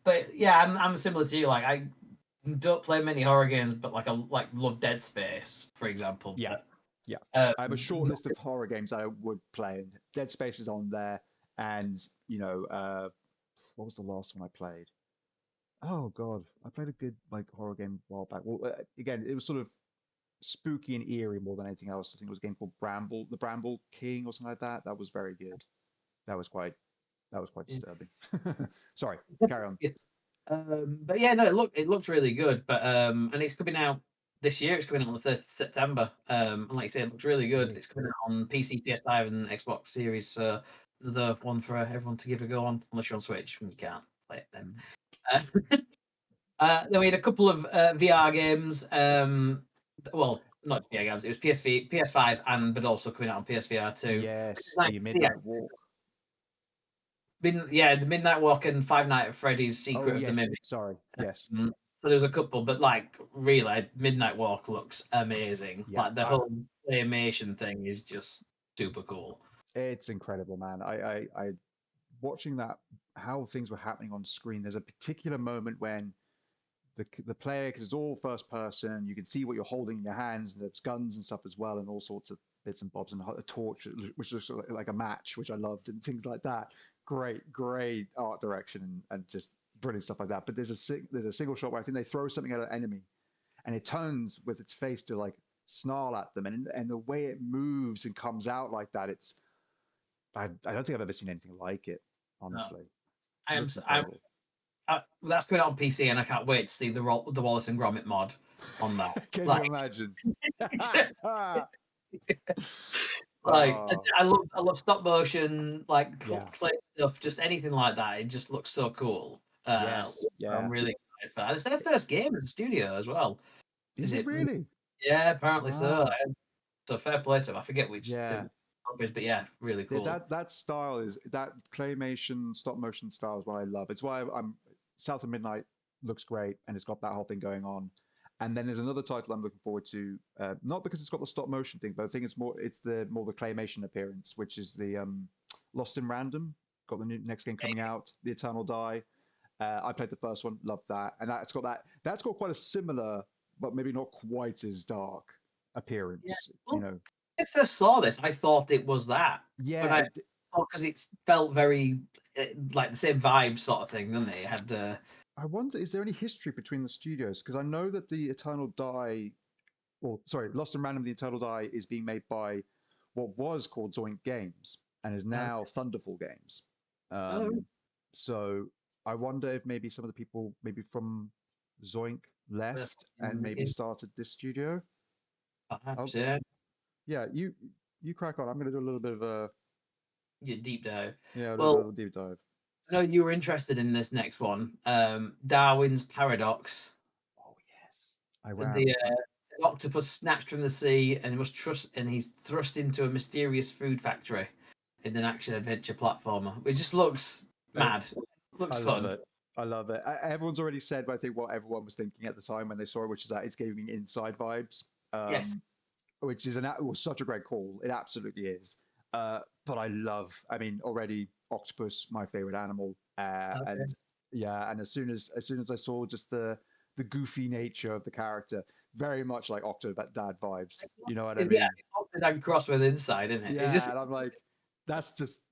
But yeah, I'm similar to you. Like, I don't play many horror games, but like I love Dead Space, for example. Yeah. But Yeah. I have a short list of horror games I would play, and Dead Space is on there. And, what was the last one I played? Oh God, I played a good like horror game a while back. Well, again, it was sort of spooky and eerie more than anything else. I think it was a game called the Bramble King or something like that. That was very good. That was quite disturbing. Sorry, carry on. Yeah. But yeah, no, it looked really good. But and it's coming out this year. It's coming out on the 30th of September. And like I said, it looks really good. Really? It's coming out on PC, PS5, and Xbox Series. So another one for everyone to give a go on, unless you're on Switch and you can't play it then. Then we had a couple of VR games. Well, not VR games. It was PSV, PS5, and but also coming out on PSVR too. Which is Yes, nice the to see, Midnight Walk. yeah, the Midnight Walk and Five Nights at Freddy's Oh Secret of the yes, Mimic. sorry. Yes. So there's a couple, but like really, Midnight Walk looks amazing. Yeah. Like the whole animation thing is just super cool. It's incredible, man. I watching that how things were happening on screen. There's a particular moment when the player, because it's all first person, you can see what you're holding in your hands. There's guns and stuff as well, and all sorts of bits and bobs, and a torch, which looks like a match, which I loved, and things like that. Great art direction and just brilliant stuff like that. But there's a single shot where I think they throw something at an enemy, and it turns with its face to like snarl at them, and the way it moves and comes out like that, I don't think I've ever seen anything like it. No, Honestly, I it am. looks incredible. That's coming out on PC, and I can't wait to see the Wallace and Gromit mod on that. Can you Like, imagine? like Oh, I love stop motion, like yeah. clay stuff, just anything like that. It just looks so cool. Yes. So I'm Yeah. really excited for that. It's their first game in the studio as well. Is Is it it? really? Yeah, apparently so. Wow. So fair play to them. I forget which Yeah. but yeah, really Yeah, cool. that style is that claymation stop motion style is what I love. It's why I'm South of Midnight looks great and it's got that whole thing going on. And then there's another title I'm looking forward to, not because it's got the stop motion thing, but I think it's the more the claymation appearance, which is the Lost in Random. Got the next game coming out, The Eternal Die. I played the first one, loved that, and that's got quite a similar, but maybe not quite as dark Yeah. appearance. Well, when I first saw this, I thought it was that. Yeah, When I because it felt very like the same vibe sort of thing, didn't it? It had I wonder, is there any history between the studios? Because I know that the Eternal Die, or sorry, Lost in Random, the Eternal Die is being made by what was called Zoink Games and is now Thunderful Games. oh, So I wonder if maybe some of the people, maybe from Zoink, left and maybe started this studio. perhaps, I'll, yeah. yeah, you crack on. I'm going to do a little bit of a Your deep dive. yeah, a Well, little deep dive. I know you were interested in this next one, Darwin's Paradox. Oh yes, I The am. an octopus snatched from the sea and he's thrust into a mysterious food factory in an action adventure platformer. It just looks mad. Looks I love fun. it. I love it. Everyone's already said, I think, what everyone was thinking at the time when they saw it, which is that it's giving inside vibes, Yes. which is was such a great call. It absolutely is. But I love. I mean, already octopus, my favorite animal, Okay. and yeah, and as soon as I saw just the goofy nature of the character, very much like Octodad vibes. You know what I Yeah, mean? Octodad cross with inside, isn't it? It's Yeah, just and I'm like, that's just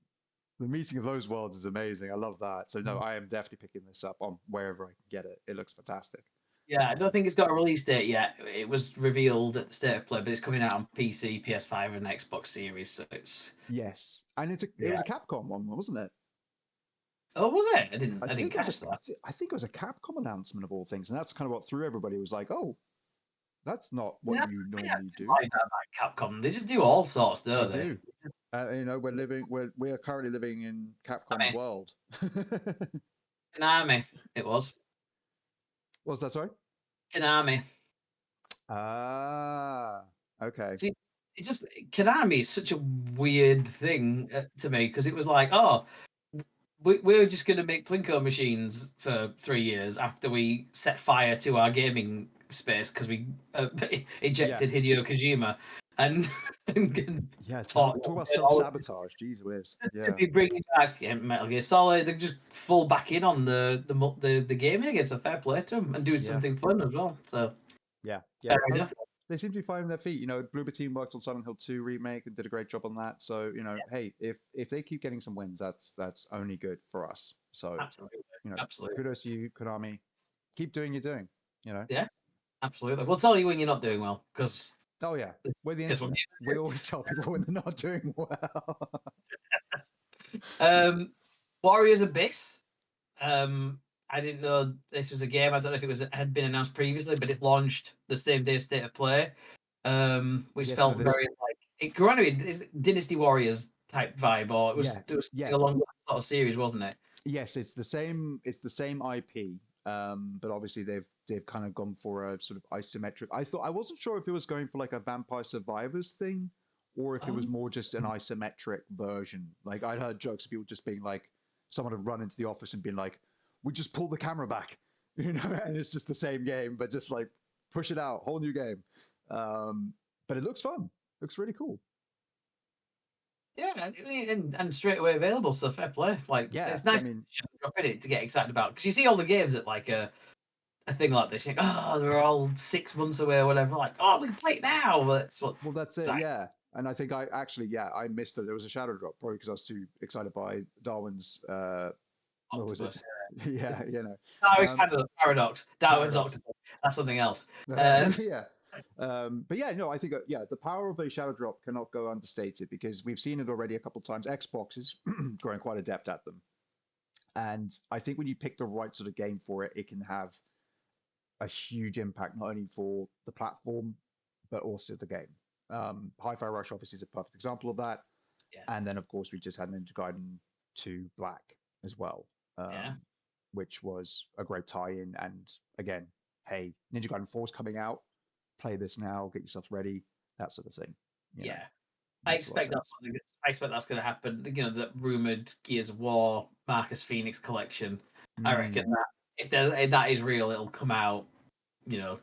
the meeting of those worlds is amazing. I love that. So no, I am definitely picking this up on wherever I can get it. It looks fantastic. yeah. I don't think it's got a release date yet. It was revealed at the State of Play, but it's coming out on PC, PS5, and Xbox Series. So it's Yes, and it was yeah. a Capcom one, wasn't it? Oh, was it? I I didn't think it was catch that. I think it was a Capcom announcement of all things, and that's kind of what threw everybody. It was like, oh, that's not what Yeah, you I normally didn't do. like that about Capcom. They just do all sorts, They don't they? do. We are currently living in I Capcom's mean, world. Konami. It was What's that? Sorry. Konami. Ah, okay. See, it just Konami is such a weird thing to me because it was like, oh, we're just going to make Plinko machines for 3 years after we set fire to our gaming space because we Yeah, ejected Hideo Kojima and, and yeah. taught Talk about self-sabotage. Jeez whiz. to Yeah, be bringing back Metal Gear Solid. They just fall back in on the gaming again. So fair play to them and doing yeah, something fun as well. So yeah, yeah. fair enough. They seem to be finding their feet. Bloober Team worked on Silent Hill 2 remake and did a great job on that. So, hey, if they keep getting some wins, that's only good for us. So, Absolutely, absolutely. kudos to you, Konami. Keep doing your doing. You know. Yeah, absolutely. We'll tell you when you're not doing well because Oh yeah, we're the because internet. We always tell people when they're not doing well. Warriors Abyss. I didn't know this was a game. I don't know if it was had been announced previously, but it launched the same day State of Play, which Yes, felt with this. very like it grew on me. Is Dynasty Warriors type vibe, or Yeah, it was yeah, along that sort of series, wasn't it? yes. It's the same. It's the same IP. But obviously they've kind of gone for a sort of isometric. I wasn't sure if it was going for like a Vampire Survivors thing, or if it was Oh, more just an isometric version. Like I'd heard jokes of people just being like, someone had run into the office and been like, "We just pulled the camera back," and it's just the same game, but just like push it out, whole new game. Um, but it looks fun. Looks really cool. yeah, and straight away available. So fair play. Like Yeah, it's I nice to mean, drop in it to get excited about because you see all the games at like a thing like this. You think, oh, they're all 6 months away or whatever. Like, oh, we can play it now. That's what's well, that's it. exciting. Yeah, and I think I missed it. There was a shadow drop probably because I was too excited by Darwin's. What was it? Octopus. Yeah, No, it's um, kind of a paradox. Darwin's paradox. octopus. That's something else. Um, Yeah. But yeah, no, I think the power of a shadow drop cannot go understated because we've seen it already a couple of times. Xbox is growing quite adept at them, and I think when you pick the right sort of game for it, it can have a huge impact not only for the platform but also the game. Hi-Fi Rush obviously is a perfect example of that, yes. and then of course we just had Ninja Gaiden 2 Black as well, Yeah. which was a great tie-in. And again, hey, Ninja Gaiden 4 is coming out. Play this now, get yourself ready, that sort of thing. You know, Yeah. makes a lot of sense. I expect that's going to happen. That rumored Gears of War Marcus Phoenix collection. I reckon Mm, that if that is real, it'll come out. You know,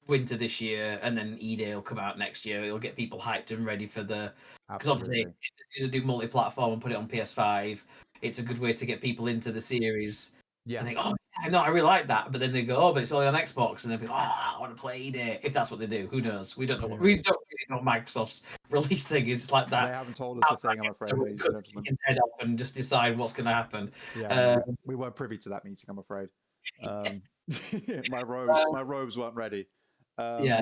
winter this year, and then E-Day will come out next year. It'll get people hyped and ready for the because obviously absolutely. if they're going to do multi-platform and put it on PS5. It's a good way to get people into the series Yeah. and think, oh, yeah, no, I really like that. But then they go, oh, but it's only on Xbox, and they'll be, oh, I want to play it. If that's what they do, who knows? We don't know. Who We knows? don't really know what Microsoft's releasing is like They that. haven't told us a thing, I'm So afraid, we ladies and could gentlemen. kick his head off and just decide what's going to happen. Yeah, no, Uh, we weren't privy to that meeting, I'm afraid. Um, uh, my robes weren't ready. yeah,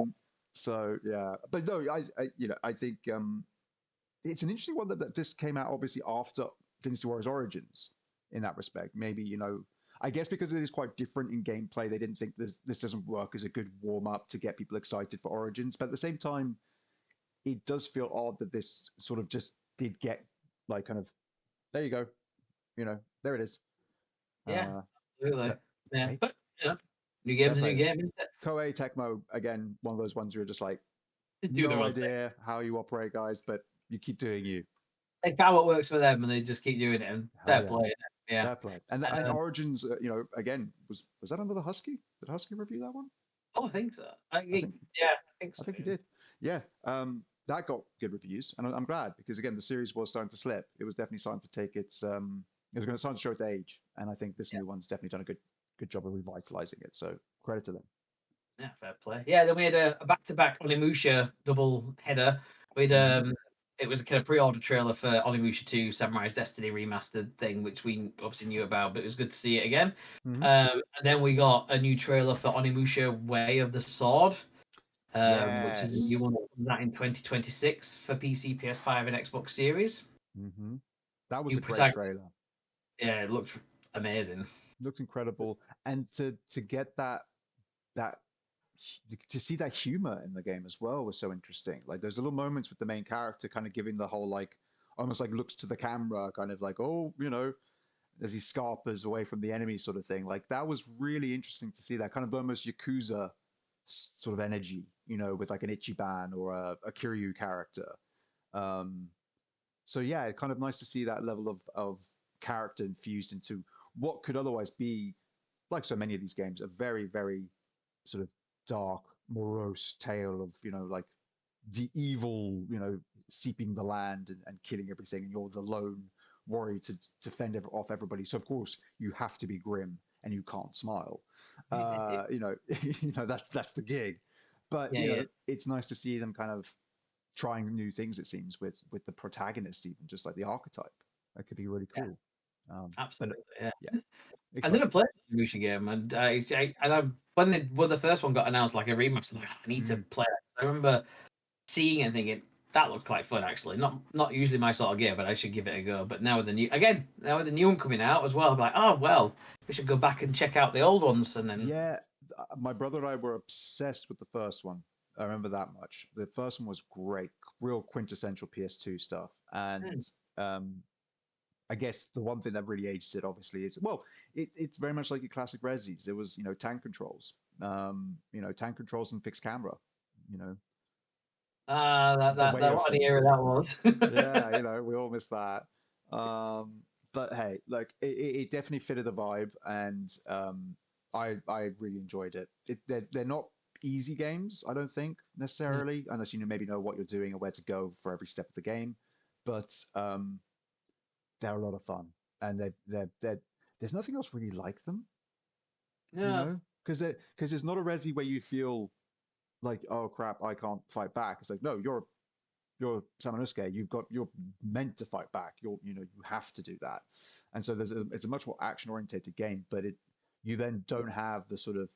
So yeah, but no, I think it's an interesting one that this came out obviously after Dynasty Warriors Origins in that respect. Maybe I guess because it is quite different in gameplay, they didn't think this doesn't work as a good warm up to get people excited for Origins. But at the same time, it does feel odd that this sort of just did get like kind of there you go, there it is. yeah, Uh, absolutely. but Yeah, hey, but new fair game's a new play. game, isn't it? Koei Tecmo again, one of those ones where you're just like, They do their no own thing. idea how you operate, guys, but you keep doing you. They found what works for them, and they just keep doing it. And Hell fair yeah, play. Yeah. fair play. And Um, Origins, again, was that under the Husky? Did Husky review that one? oh, I think so. I think Yeah, I think I so. think he Yeah. did. Yeah. that got good reviews, and I'm glad because again, the series was starting to slip. It was definitely starting to take its it was going to start to show its age, and I think this Yeah, new one's definitely done a good job of revitalizing it. So credit to them. yeah, fair play. Yeah, then we had a back-to-back Onimusha double header. We'd Hmm. it was a kind of pre-order trailer for Onimusha 2 Samurai's Destiny remastered thing, which we obviously knew about, but it was good to see it again. Hmm. And then we got a new trailer for Onimusha Way of the Sword, which is a new Yes. one that comes out in 2026 for PC, PS5, and Xbox Series. Hmm. That was New a great protagonist. trailer. Yeah, it looked amazing. Looked incredible, and to get that to see that humor in the game as well was so interesting. Like there's little moments with the main character kind of giving the whole like almost like looks to the camera, kind of like, oh, as he scarpers away from the enemy sort of thing. Like that was really interesting to see that kind of almost Yakuza sort of energy, with like an Ichiban or a Kiryu character. Um, so yeah, kind of nice to see that level of character infused into what could otherwise be, like so many of these games, a very, very sort of dark, morose tale of, like the evil, seeping the land and killing everything, and you're the lone warrior to fend off everybody. So of course you have to be grim and you can't smile. That's the gig. But Yeah, yeah, it's nice to see them kind of trying new things. It seems with the protagonist, even just like the archetype, that could be really yeah, cool. But absolutely. Yeah. yeah, I never exciting. played the Musha game, and when the first one got announced, like a remix, I'm like, I need to Mm. play it. I remember seeing it and thinking that looked quite fun. Actually, not usually my sort of game, but I should give it a go. But now with the new one coming out as well, I'm like, oh well, we should go back and check out the old ones, and then Yeah, my brother and I were obsessed with the first one. I remember that much. The first one was great, real quintessential PS2 stuff. And hmm, um, I guess the one thing that really aged it, obviously, is well, it's very much like your classic Resis. There was, tank controls, tank controls and fixed camera, you know, the way that of what an era things. that was. Yeah, we all miss that. But hey, like it definitely fitted the vibe, and I really enjoyed it. They're not easy games, I don't think Hmm, necessarily, unless maybe know what you're doing or where to go for every step of the game. But they're a lot of fun, and there's nothing else really like them, yeah, because there's not a resi where you feel like, oh crap, I can't fight back. It's like, no, you're Samanosuke, you're meant to fight back. You have to do that. And so it's a much more action oriented game, but you then don't have the sort of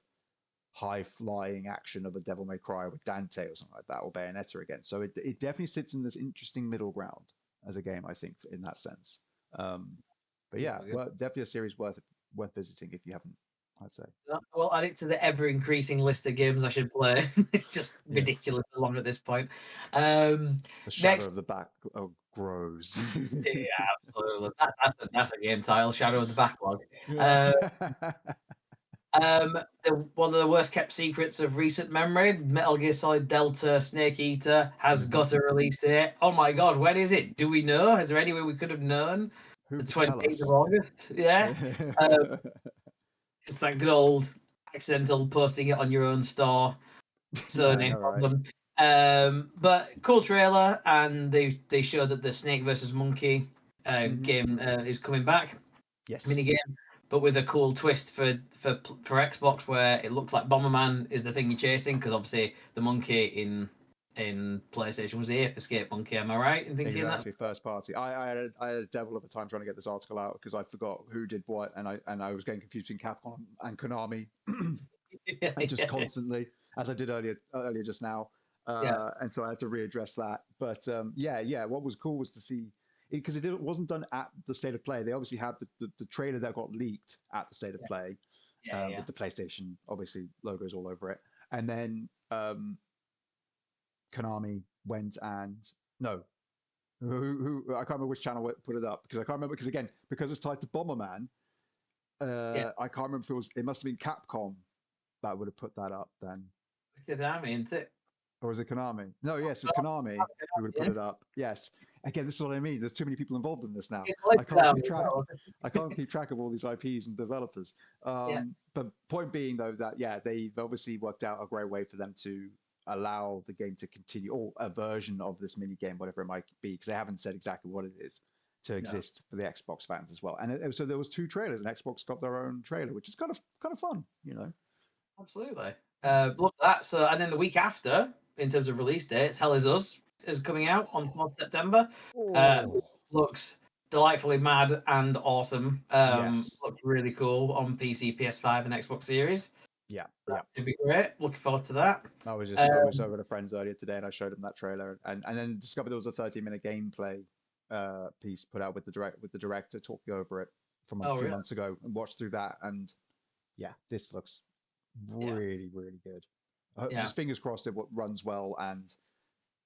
high flying action of a Devil May Cry with Dante or something like that, or Bayonetta again. So it definitely sits in this interesting middle ground as a game, I think, in that sense. Um, but yeah, yeah. well, definitely a series worth visiting if you haven't, I'd say. Well, add it to the ever increasing list of games I should play. It's just Yes. ridiculous long at this point. Um, The shadow Next, of the back grows. yeah, absolutely. That's a game title, Shadow of the Backlog. Yeah. Uh, One of the worst kept secrets of recent memory, Metal Gear Solid Delta Snake Eater has Hmm. got a release date. Oh my god, when is it? Do we know? Is there any way we could have known? Who The could tell 28th of us? August? Yeah. Uh, it's that good old accidental posting it on your own store Yeah, I surname know, right? problem. But cool trailer, and they showed that the Snake versus Monkey Hmm. game is coming back, Yes, mini game, but with a cool twist for Xbox, where it looks like Bomberman is the thing you're chasing, because obviously the monkey in PlayStation was the Ape Escape monkey. Am I right in thinking that? exactly. First party. I had a devil of a time trying to get this article out because I forgot who did what, and I was getting confused between Capcom and Konami, Yeah, and just yeah, constantly, as I did earlier just now. yeah, And so I had to readdress that. But yeah. What was cool was to see because it wasn't done at the state of play. They obviously had the trailer that got leaked at the state of play, yeah, yeah. with the PlayStation obviously logos all over it, and then Konami went and no, who I can't remember which channel put it up because I can't remember because again because it's tied to Bomberman, Yeah. I can't remember if it must have been Capcom that would have put that up then, Good army, isn't it? or was it Konami? No, yes, it's Konami who would have put Yeah. it up. Yes, again, this is what I mean. There's too many people involved in this now. It's like I good can't army keep as track. well. I can't keep track of all these IPs and developers. Yeah, But point being though that yeah, they've obviously worked out a great way for them to allow the game to continue, or a version of this mini game, whatever it might be, because they haven't said exactly what it is, to exist for the Xbox fans as well. And so there was two trailers, and Xbox got their own trailer, which is kind of fun, you know. Absolutely. Love that. So, and then the week after, in terms of release dates, Hell is Us is coming out on 4th September. Oh, Looks delightfully mad and awesome. yes. Looks really cool on PC, PS5, and Xbox Series. Yeah, That yeah. should be great. Looking forward to that. I was over to friends earlier today, and I showed them that trailer, and then discovered there was a 30-minute gameplay piece put out with the director talking over it from a Oh, few really? months ago, and watched through that, and yeah, this looks Yeah. really good. Yeah. Just fingers crossed it runs well, and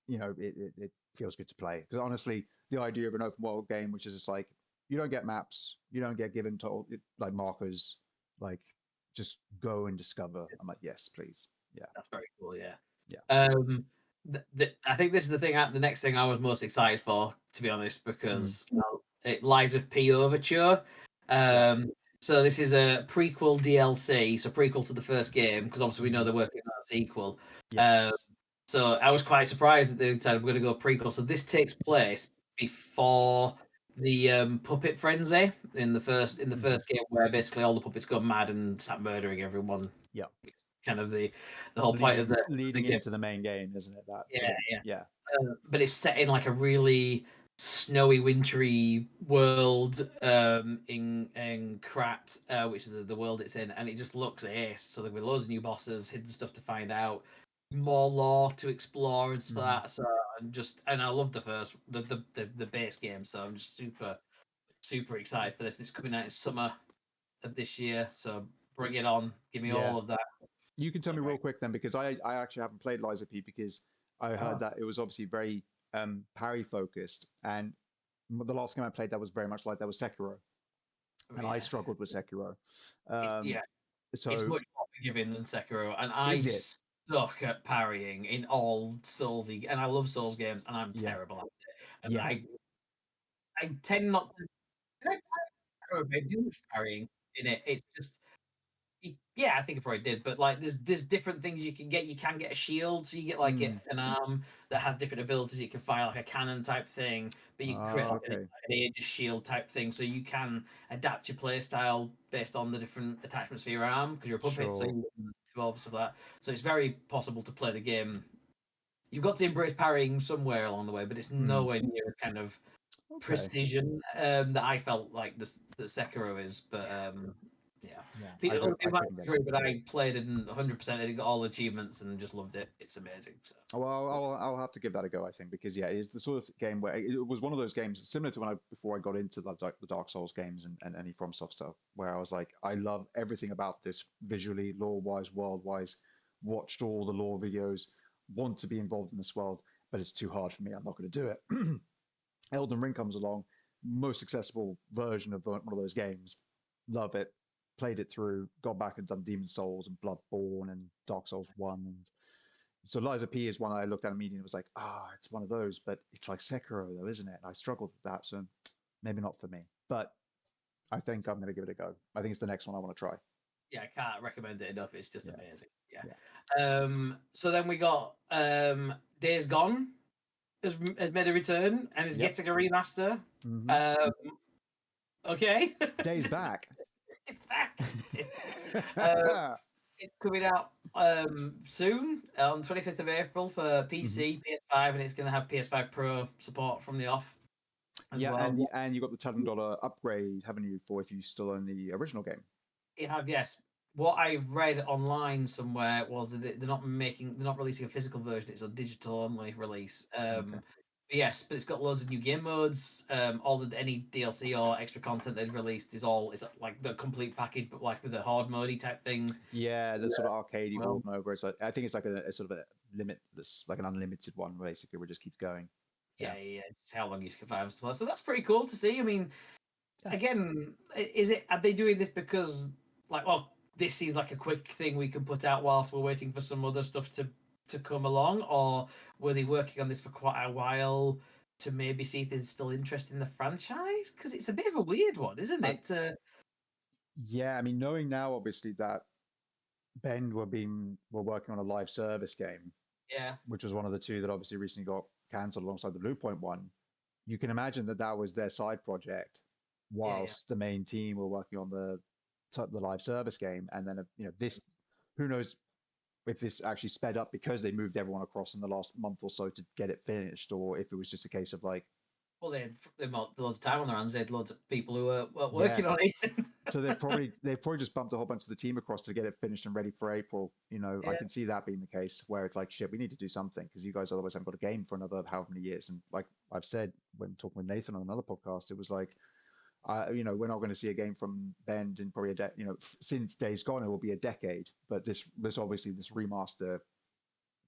you know it feels good to play. Because honestly, the idea of an open world game, which is just like you don't get maps, you don't get given to like markers, like just go and discover. I'm like, yes, please. Yeah, That's very cool. Yeah. yeah. I think this is the next thing I was most excited for, to be honest, Mm, because it Lies of P Overture. yeah. Um, so this is a prequel DLC, so prequel to the first game, because obviously we know Mhm. they're working on a sequel. Uh, Yes. so I was quite surprised that they decided we're going to go prequel. So this takes place before the puppet frenzy in the Hmm. first game, where basically all the puppets go mad and start murdering everyone. Yeah. Kind of the whole point of the Leading game. into the main game, isn't it? That Yeah, sort of yeah. yeah. But it's set in like a really snowy, wintry world in Krat, which is the world it's in, and it just looks ace. So there'll be loads of new bosses, hidden stuff to find out, more lore to explore and stuff Hmm. like that. So and I love the base game, so I'm just super excited for this. It's coming out in summer of this year, so bring it on, give me Yeah. all of that. You can tell So me very real quick then, because I actually haven't played Liza P because I heard oh, that it was obviously very parry focused, and the last game I played that was very much like that was Sekiro, and I yeah. struggled with Sekiro. Um, Yeah, it's so much more forgiving than Sekiro, and I is it? suck at parrying in all Soulsy, and I love Souls games, and I'm Yeah. terrible at it. And Yeah. I tend not to. Did I parry? I do much parrying in it. It's just yeah, I think I probably did, but like there's different things you can get. You can get a shield, so you get like Mm. an arm that has different abilities. You can fire like a cannon type thing, but you can create like Okay. an Aegis shield type thing, so you can adapt your play style based on the different attachments for your arm because you're a puppet, so Sure. you can evolve stuff like that. So it's very possible to play the game. You've got to embrace parrying somewhere along the way, but it's Mm. nowhere near kind of Okay. precision that I felt like the Sekiro is. But yeah, Yeah. other I people might couldn't get disagree, into but it. I played it 100%. I got all achievements and just loved it. It's amazing. So Well, I'll have to give that a go, I think, because yeah, it's the sort of game where it was one of those games similar to when before I got into the Dark Souls games and any FromSoft stuff, where I was like, I love everything about this visually, lore-wise, world-wise. Watched all the lore videos, want to be involved in this world, but it's too hard for me. I'm not going to do it. Elden Ring comes along, most accessible version of one of those games. Love it. Played it through, got back and done Demon Souls and Bloodborne and Dark Souls 1 and so Liza P is one I looked at immediately and was like, it's one of those, but it's like Sekiro though, isn't it? I struggled with that, so maybe not for me. But I think I'm gonna give it a go. I think it's the next one I want to try. yeah, I can't recommend it enough. It's just Yeah, amazing. Yeah. yeah, So then we got Days Gone has made a return and is yep. getting a remaster. Hmm. Um, okay, Days back. it's back. Uh, It's coming out soon on 25th of April for Hmm. PC, PS5, and it's going to have PS5 Pro support from the off as Yeah, well. and you got the $10 upgrade, haven't you, for if you still own the original game? You have, yes. What I've read online somewhere was that they're not releasing a physical version. It's a digital only release. Okay. But yes, but it's got loads of new game modes. All the any DLC or extra content they've released is like the complete package, but like with a hard modey type thing. Yeah, the sort of arcadey Well, horde mode where it's like, I think it's like a sort of a limitless, like an unlimited one, basically, where it just keeps going. Yeah. yeah. Just how long you can survive and stuff. So that's pretty cool to see. I mean, Yeah. again, is it? Are they doing this because like, oh, this seems like a quick thing we can put out whilst we're waiting for some other stuff to come along, or were they working on this for quite a while to maybe see if there's still interest in the franchise? Because it's a bit of a weird one, isn't I, it? yeah, I mean, knowing now, obviously, that Bend were working on a live service game. Yeah, which was one of the two that obviously recently got cancelled alongside the Blue Point one. You can imagine that that was their side project, yeah, yeah. whilst the main team were working on the live service game, and then this, who knows if this actually sped up because they moved everyone across in the last month or so to get it finished, or if it was just a case of like, Well, they had loads of time on their hands. They had loads of people who were yeah. working on it. So they've probably just bumped a whole bunch of the team across to get it finished and ready for April. I Yeah, can see that being the case where it's like, shit, we need to do something because you guys otherwise haven't got a game for another how many years. And like I've said when talking with Nathan on another podcast, it was like, we're not going to see a game from Bend in probably since Days Gone, it will be a decade. But this obviously this remaster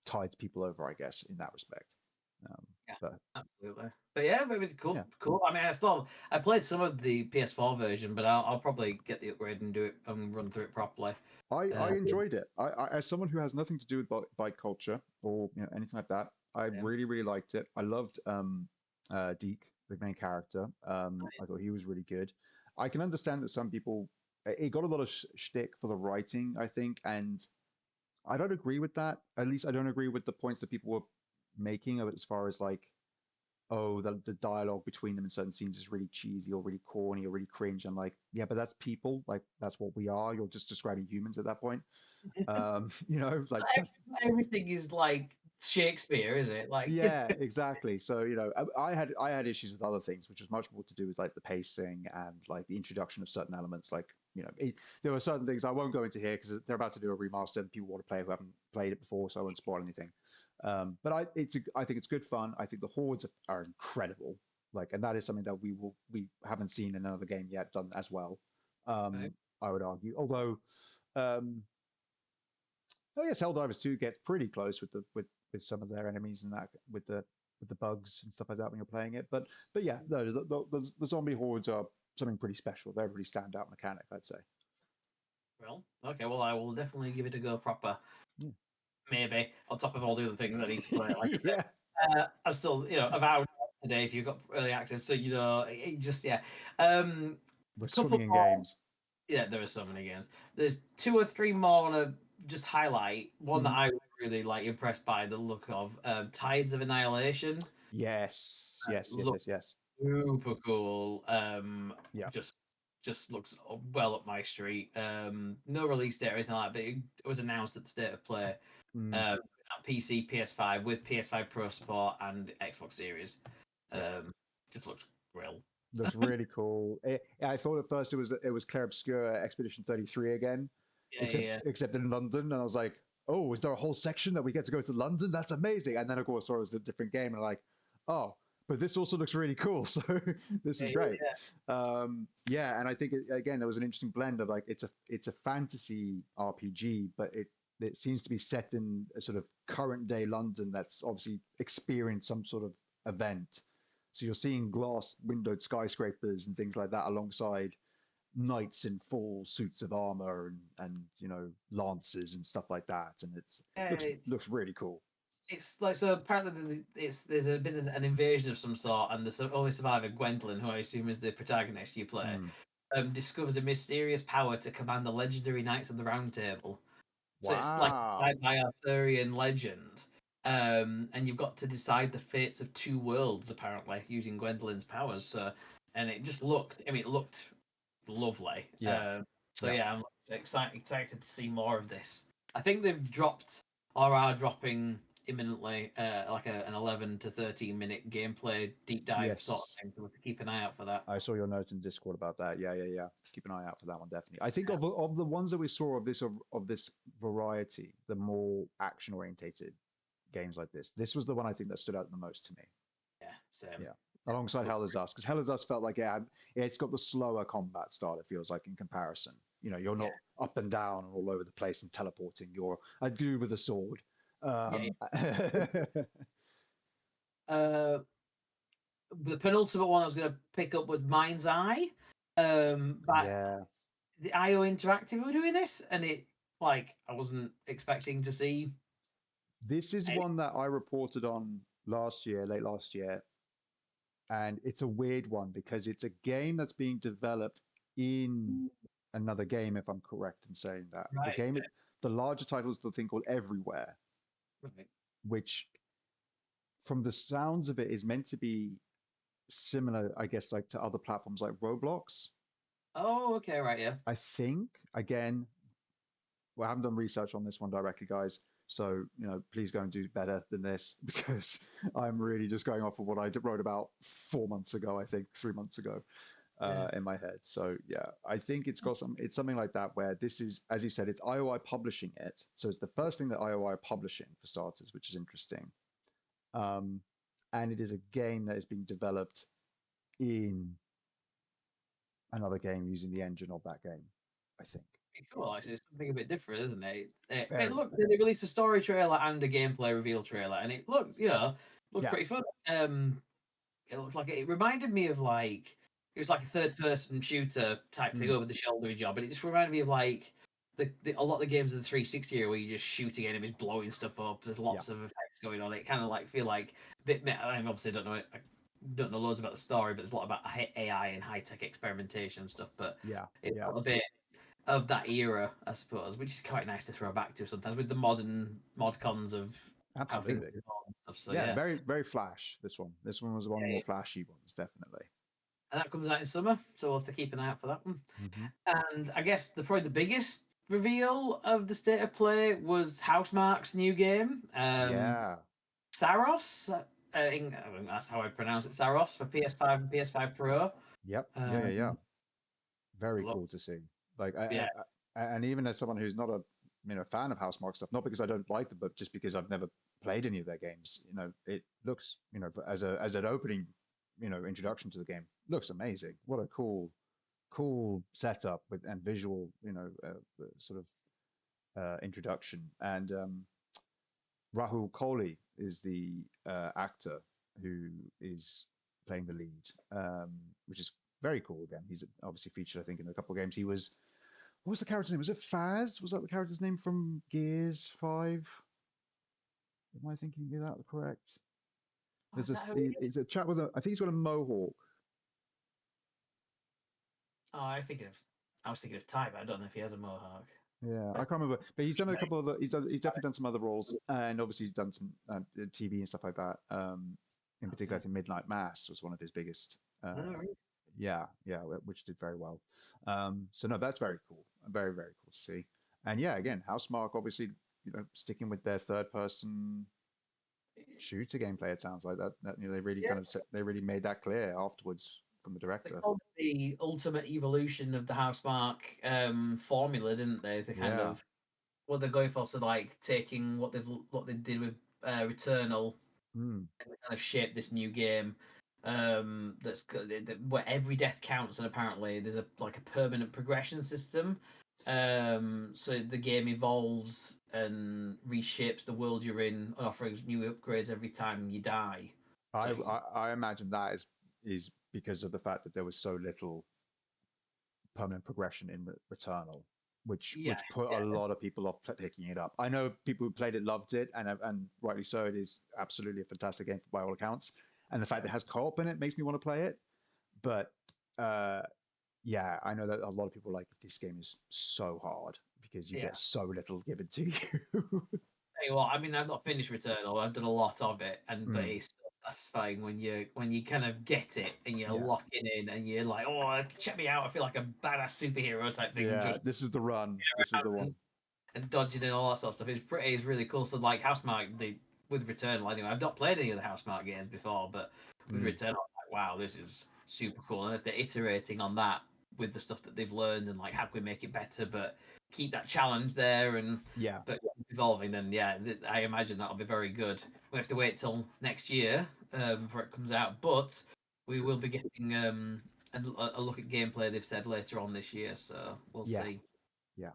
tides people over, I guess, in that respect. yeah, But absolutely. But yeah, but it was yeah, cool. I mean, I played some of the PS4 version, but I'll probably get the upgrade and do it and run through it properly. I enjoyed it. As someone who has nothing to do with bike culture or anything like that, I Yeah. really really liked it. I loved Deke, the main character. I thought he was really good. I can understand that some people it got a lot of shtick for the writing, I think, and I don't agree with that. At least I don't agree with the points that people were making of it as far as like, oh, the dialogue between them in certain scenes is really cheesy or really corny or really cringe. I'm like, yeah, but that's people. Like that's what we are. You're just describing humans at that point. Like that's Everything is like Shakespeare, is it? Like, yeah, exactly. So, I had issues with other things, which was much more to do with like the pacing and like the introduction of certain elements. Like, there were certain things I won't go into here because they're about to do a remaster and people want to play who haven't played it before, so I won't spoil anything. But I think it's good fun. I think the hordes are incredible. Like, and that is something that we haven't seen in another game yet done as well. right. I would argue, although um, I guess Helldivers 2 gets pretty close with some of their enemies and that with the bugs and stuff like that when you're playing it. But yeah, no, the zombie hordes are something pretty special. They're a really standout mechanic, I'd say. Well, okay. Well, I will definitely give it a go proper. Yeah. Maybe on top of all the other things I need to play. Like I Yeah. said, I'm still, avowed today if you've got early access. So it just yeah. Um, We're a couple swimming in more. games. Yeah, there are so many games. There's two or three more I want to just highlight. One that Mhm. I was really like impressed by the look of Tides of Annihilation. Yes, yes, yes, Look yes, yes. super cool. Yeah. Just looks well up my street. No release date or anything like that, but it was announced at the State of Play. Mm, At PC, PS5 with PS5 Pro support and Xbox Series. yeah. Um, just looks real. Looks really cool. I thought at first it was Claire Obscur Expedition 33 again, Yeah, except yeah, except in London, and I was like, oh, is there a whole section that we get to go to London? That's amazing. And then of course it was a different game, and I'm like, oh, but this also looks really cool. So this yeah, is yeah, great. yeah. Yeah, and I think again there was an interesting blend of like it's a fantasy RPG, but it seems to be set in a sort of current day London that's obviously experienced some sort of event. So you're seeing glass windowed skyscrapers and things like that alongside knights in full suits of armor and lances and stuff like that, and it's Yeah, looks looks really cool. it's like so. Apparently, there's a bit of an invasion of some sort, and the only survivor, Gwendolyn, who I assume is the protagonist you play, Mm. discovers a mysterious power to command the legendary Knights of the Round Table. So it's like Wow. inspired by Arthurian legend. And you've got to decide the fates of two worlds, apparently, using Gwendolyn's powers. So, and it just looked, I mean, it looked lovely. Yeah. So Yeah. yeah, I'm excited to see more of this. I think they've dropped or are dropping imminently, like an 11 to 13 minute gameplay deep dive sort of Yes. thing. So we have to keep an eye out for that. I saw your note in Discord about that. Yeah, yeah, yeah. Keep an eye out for that one, definitely. I think Yeah, of the ones that we saw of this variety, the more action orientated games like this was the one I think that stood out the most to me. yeah, same. Yeah, alongside Look, Hell is Us, because Hell is Us felt like it's got the slower combat style. It feels like in comparison. You're yeah, not up and down and all over the place and teleporting. You're a dude with a sword. yeah. Um, Uh, the penultimate one I was going to pick up was Mind's Eye. But yeah, the IO Interactive were doing this, and I wasn't expecting to see. this is Any... one that I reported on last year, late last year, and it's a weird one because it's a game that's being developed in another game, if I'm correct in saying that. The Right, game, the larger title is the thing called Everywhere, okay, right. which from the sounds of it is meant to be similar, I guess, like to other platforms like Roblox. Oh, okay, right, yeah. I think again, well, I haven't done research on this one directly, guys. So, please go and do better than this because I'm really just going off of what I wrote about 4 months ago, I think 3 months ago, Yeah. in my head. So yeah, I think it's something like that where this is, as you said, it's IOI publishing it. So it's the first thing that IOI are publishing for starters, which is interesting. Um, and it is a game that is being developed in another game using the engine of that game, I think. Pretty cool, It's actually. It's something a bit different, isn't it? It very, looked, they released a story trailer and a gameplay reveal trailer, and it looked, looked yeah. pretty fun. It looked like it reminded me of like it was like a third person shooter type thing Mm, over the shoulder job, but it just reminded me of like a lot of the games of the 360 era where you're just shooting enemies, blowing stuff up. There's yeah, lots of effects going on. It kind of like feel like a bit. I obviously don't know loads about the story, but there's a lot about AI and high tech experimentation and stuff. But yeah, it's yeah, a bit of that era, I suppose, which is quite nice to throw back to sometimes with the modern mod cons of how things absolutely. evolve and stuff. So Yeah, yeah, very, very flash, this one. This one was one of the yeah, more yeah. flashy ones, definitely. And that comes out in summer, so we'll have to keep an eye out for that one. Hmm. And I guess probably the biggest reveal of the state of play was Housemarque's new game, Yeah. Saros. I think that's how I pronounce it, Saros for PS5 and PS5 Pro. Yep. Yeah, yeah, yeah. Um, Very look, cool to see. Like, yeah, and even as someone who's not a fan of Housemarque stuff, not because I don't like them, but just because I've never played any of their games. It looks, as an opening, introduction to the game, looks amazing. What a cool setup with and visual, sort of introduction. And Rahul Kohli is the actor who is playing the lead, which is very cool. Again, he's obviously featured, I think, in a couple of games. He was, what was the character's name? Was it Faz? Was that the character's name from Gears 5? Am I thinking, is that correct? oh, is that who He's a chap with I think he's got a mohawk. Oh, I was thinking of Ty, but I don't know if he has a mohawk. Yeah, I But can't remember, but he's done a yeah, couple of he's definitely done some other roles, and obviously done some TV and stuff like that. In particular, I okay. think Midnight Mass was one of his biggest. Oh, really? Yeah, which did very well. So no, that's very cool, very very cool to see. And yeah, again, Housemarque obviously, sticking with their third person shooter gameplay. It sounds like that they really Yeah, they really made that clear afterwards from the they director. called it the ultimate evolution of the Housemarque formula, didn't they? The kind Yeah. of what they're going for, so like taking what they did with Returnal Mm. and they kind of shaped this new game. Where every death counts, and apparently there's a permanent progression system. So the game evolves and reshapes the world you're in, and offers new upgrades every time you die. I, So I I imagine that is because of the fact that there was so little permanent progression in Returnal, which yeah, which put a yeah, lot of people off picking it up. I know people who played it loved it, and rightly so. It is absolutely a fantastic game by all accounts, and the fact that it has co-op in it makes me want to play it. But uh, yeah, I know that a lot of people like this game is so hard because you yeah. get so little given to you. Tell you what, I mean, I've not finished Returnal. I've done a lot of it, but Mm, it's so satisfying when you kind of get it and you're yeah, locking in and you're like, oh, check me out! I feel like a badass superhero type thing, yeah. just This is the run. This is the around one. and dodging and all that sort of stuff. It's really cool. So like Housemarque, with Returnal anyway. I've not played any of the Housemarque games before, but with Mm, Returnal, I'm like, wow, this is super cool. And if they're iterating on that with the stuff that they've learned and like how can we make it better, but keep that challenge there and yeah, but evolving, then yeah, I imagine that'll be very good. We have to wait till next year before it comes out, but we true. will be getting a look at gameplay. They've said later on this year, so we'll Yeah, see. yeah.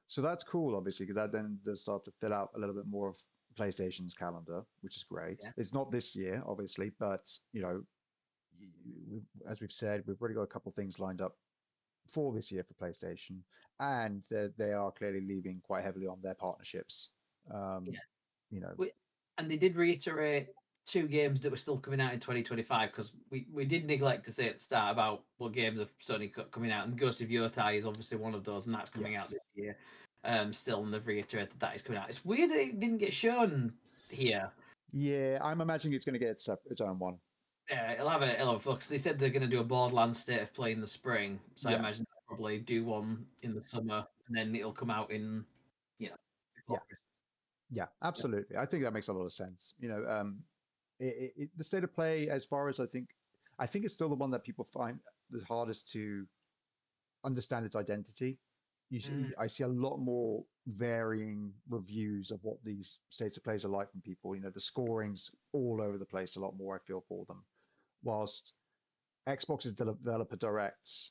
So that's cool, obviously, because that then does start to fill out a little bit more of PlayStation's calendar, which is great. Yeah, It's not this year, obviously, but as we've said, we've already got a couple of things lined up for this year for PlayStation, and they are clearly leaving quite heavily on their partnerships. Um, yeah. you know, And they did reiterate two games that were still coming out in 2025 because we did neglect to say at the start about what games are Sony coming out, and Ghost of Yotai is obviously one of those, and that's coming out yes, this year. Still, and they've reiterated that is coming out. It's weird that it didn't get shown here. Yeah, I'm imagining it's going to get its own one. Yeah, it'll have a focus. They said they're going to do a Borderlands State of Play in the spring, so I Yeah, imagine they'll probably do one in the summer, and then it'll come out in, before yeah, Christmas. yeah, absolutely. I think that makes a lot of sense. The state of play, as far as I think it's still the one that people find the hardest to understand its identity. Mm, I see a lot more varying reviews of what these states of plays are like from people. The scoring's all over the place a lot more, I feel, for them. Whilst Xbox's developer directs,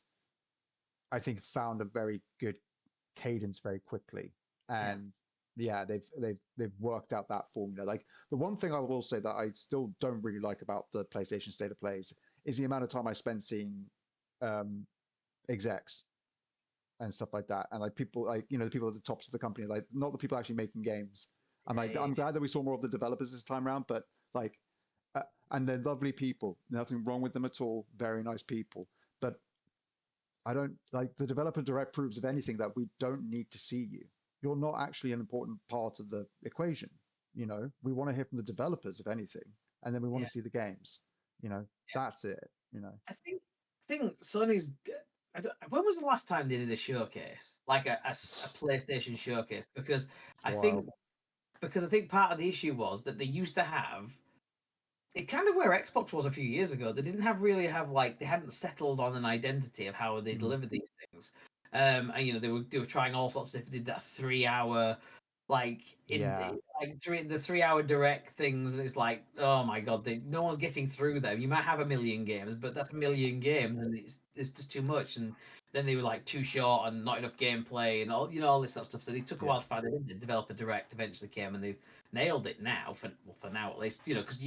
I think, found a very good cadence very quickly. yeah, And yeah, they've worked out that formula. Like the one thing I will say that I still don't really like about the PlayStation State of Plays is the amount of time I spend seeing um, execs and stuff like that, and like people like the people at the tops of the company, like not the people actually making games. I'm like, yeah, I'm glad that we saw more of the developers this time around, but like, and they're lovely people, nothing wrong with them at all, very nice people. But I don't like the developer direct proves, if anything, that we don't need to see you. You're not actually an important part of the equation. We want to hear from the developers, if anything, and then we want yeah. to see the games. That's it. I think Sony's. When was the last time they did a showcase, like a PlayStation showcase? It's I wild. think because I think part of the issue was that they used to have it kind of where Xbox was a few years ago. They didn't have like they hadn't settled on an identity of how they Mm. delivered these things. And they were trying all sorts of stuff. They did that 3 hour like in Yeah, the 3 hour direct things, and it's like, oh my god, no one's getting through them. You might have a million games, but that's a million games, and it's just too much. And then they were like too short and not enough gameplay and all this sort of stuff. So it took a yeah, while to find it. The developer direct eventually came, and they've nailed it now for now at least. Because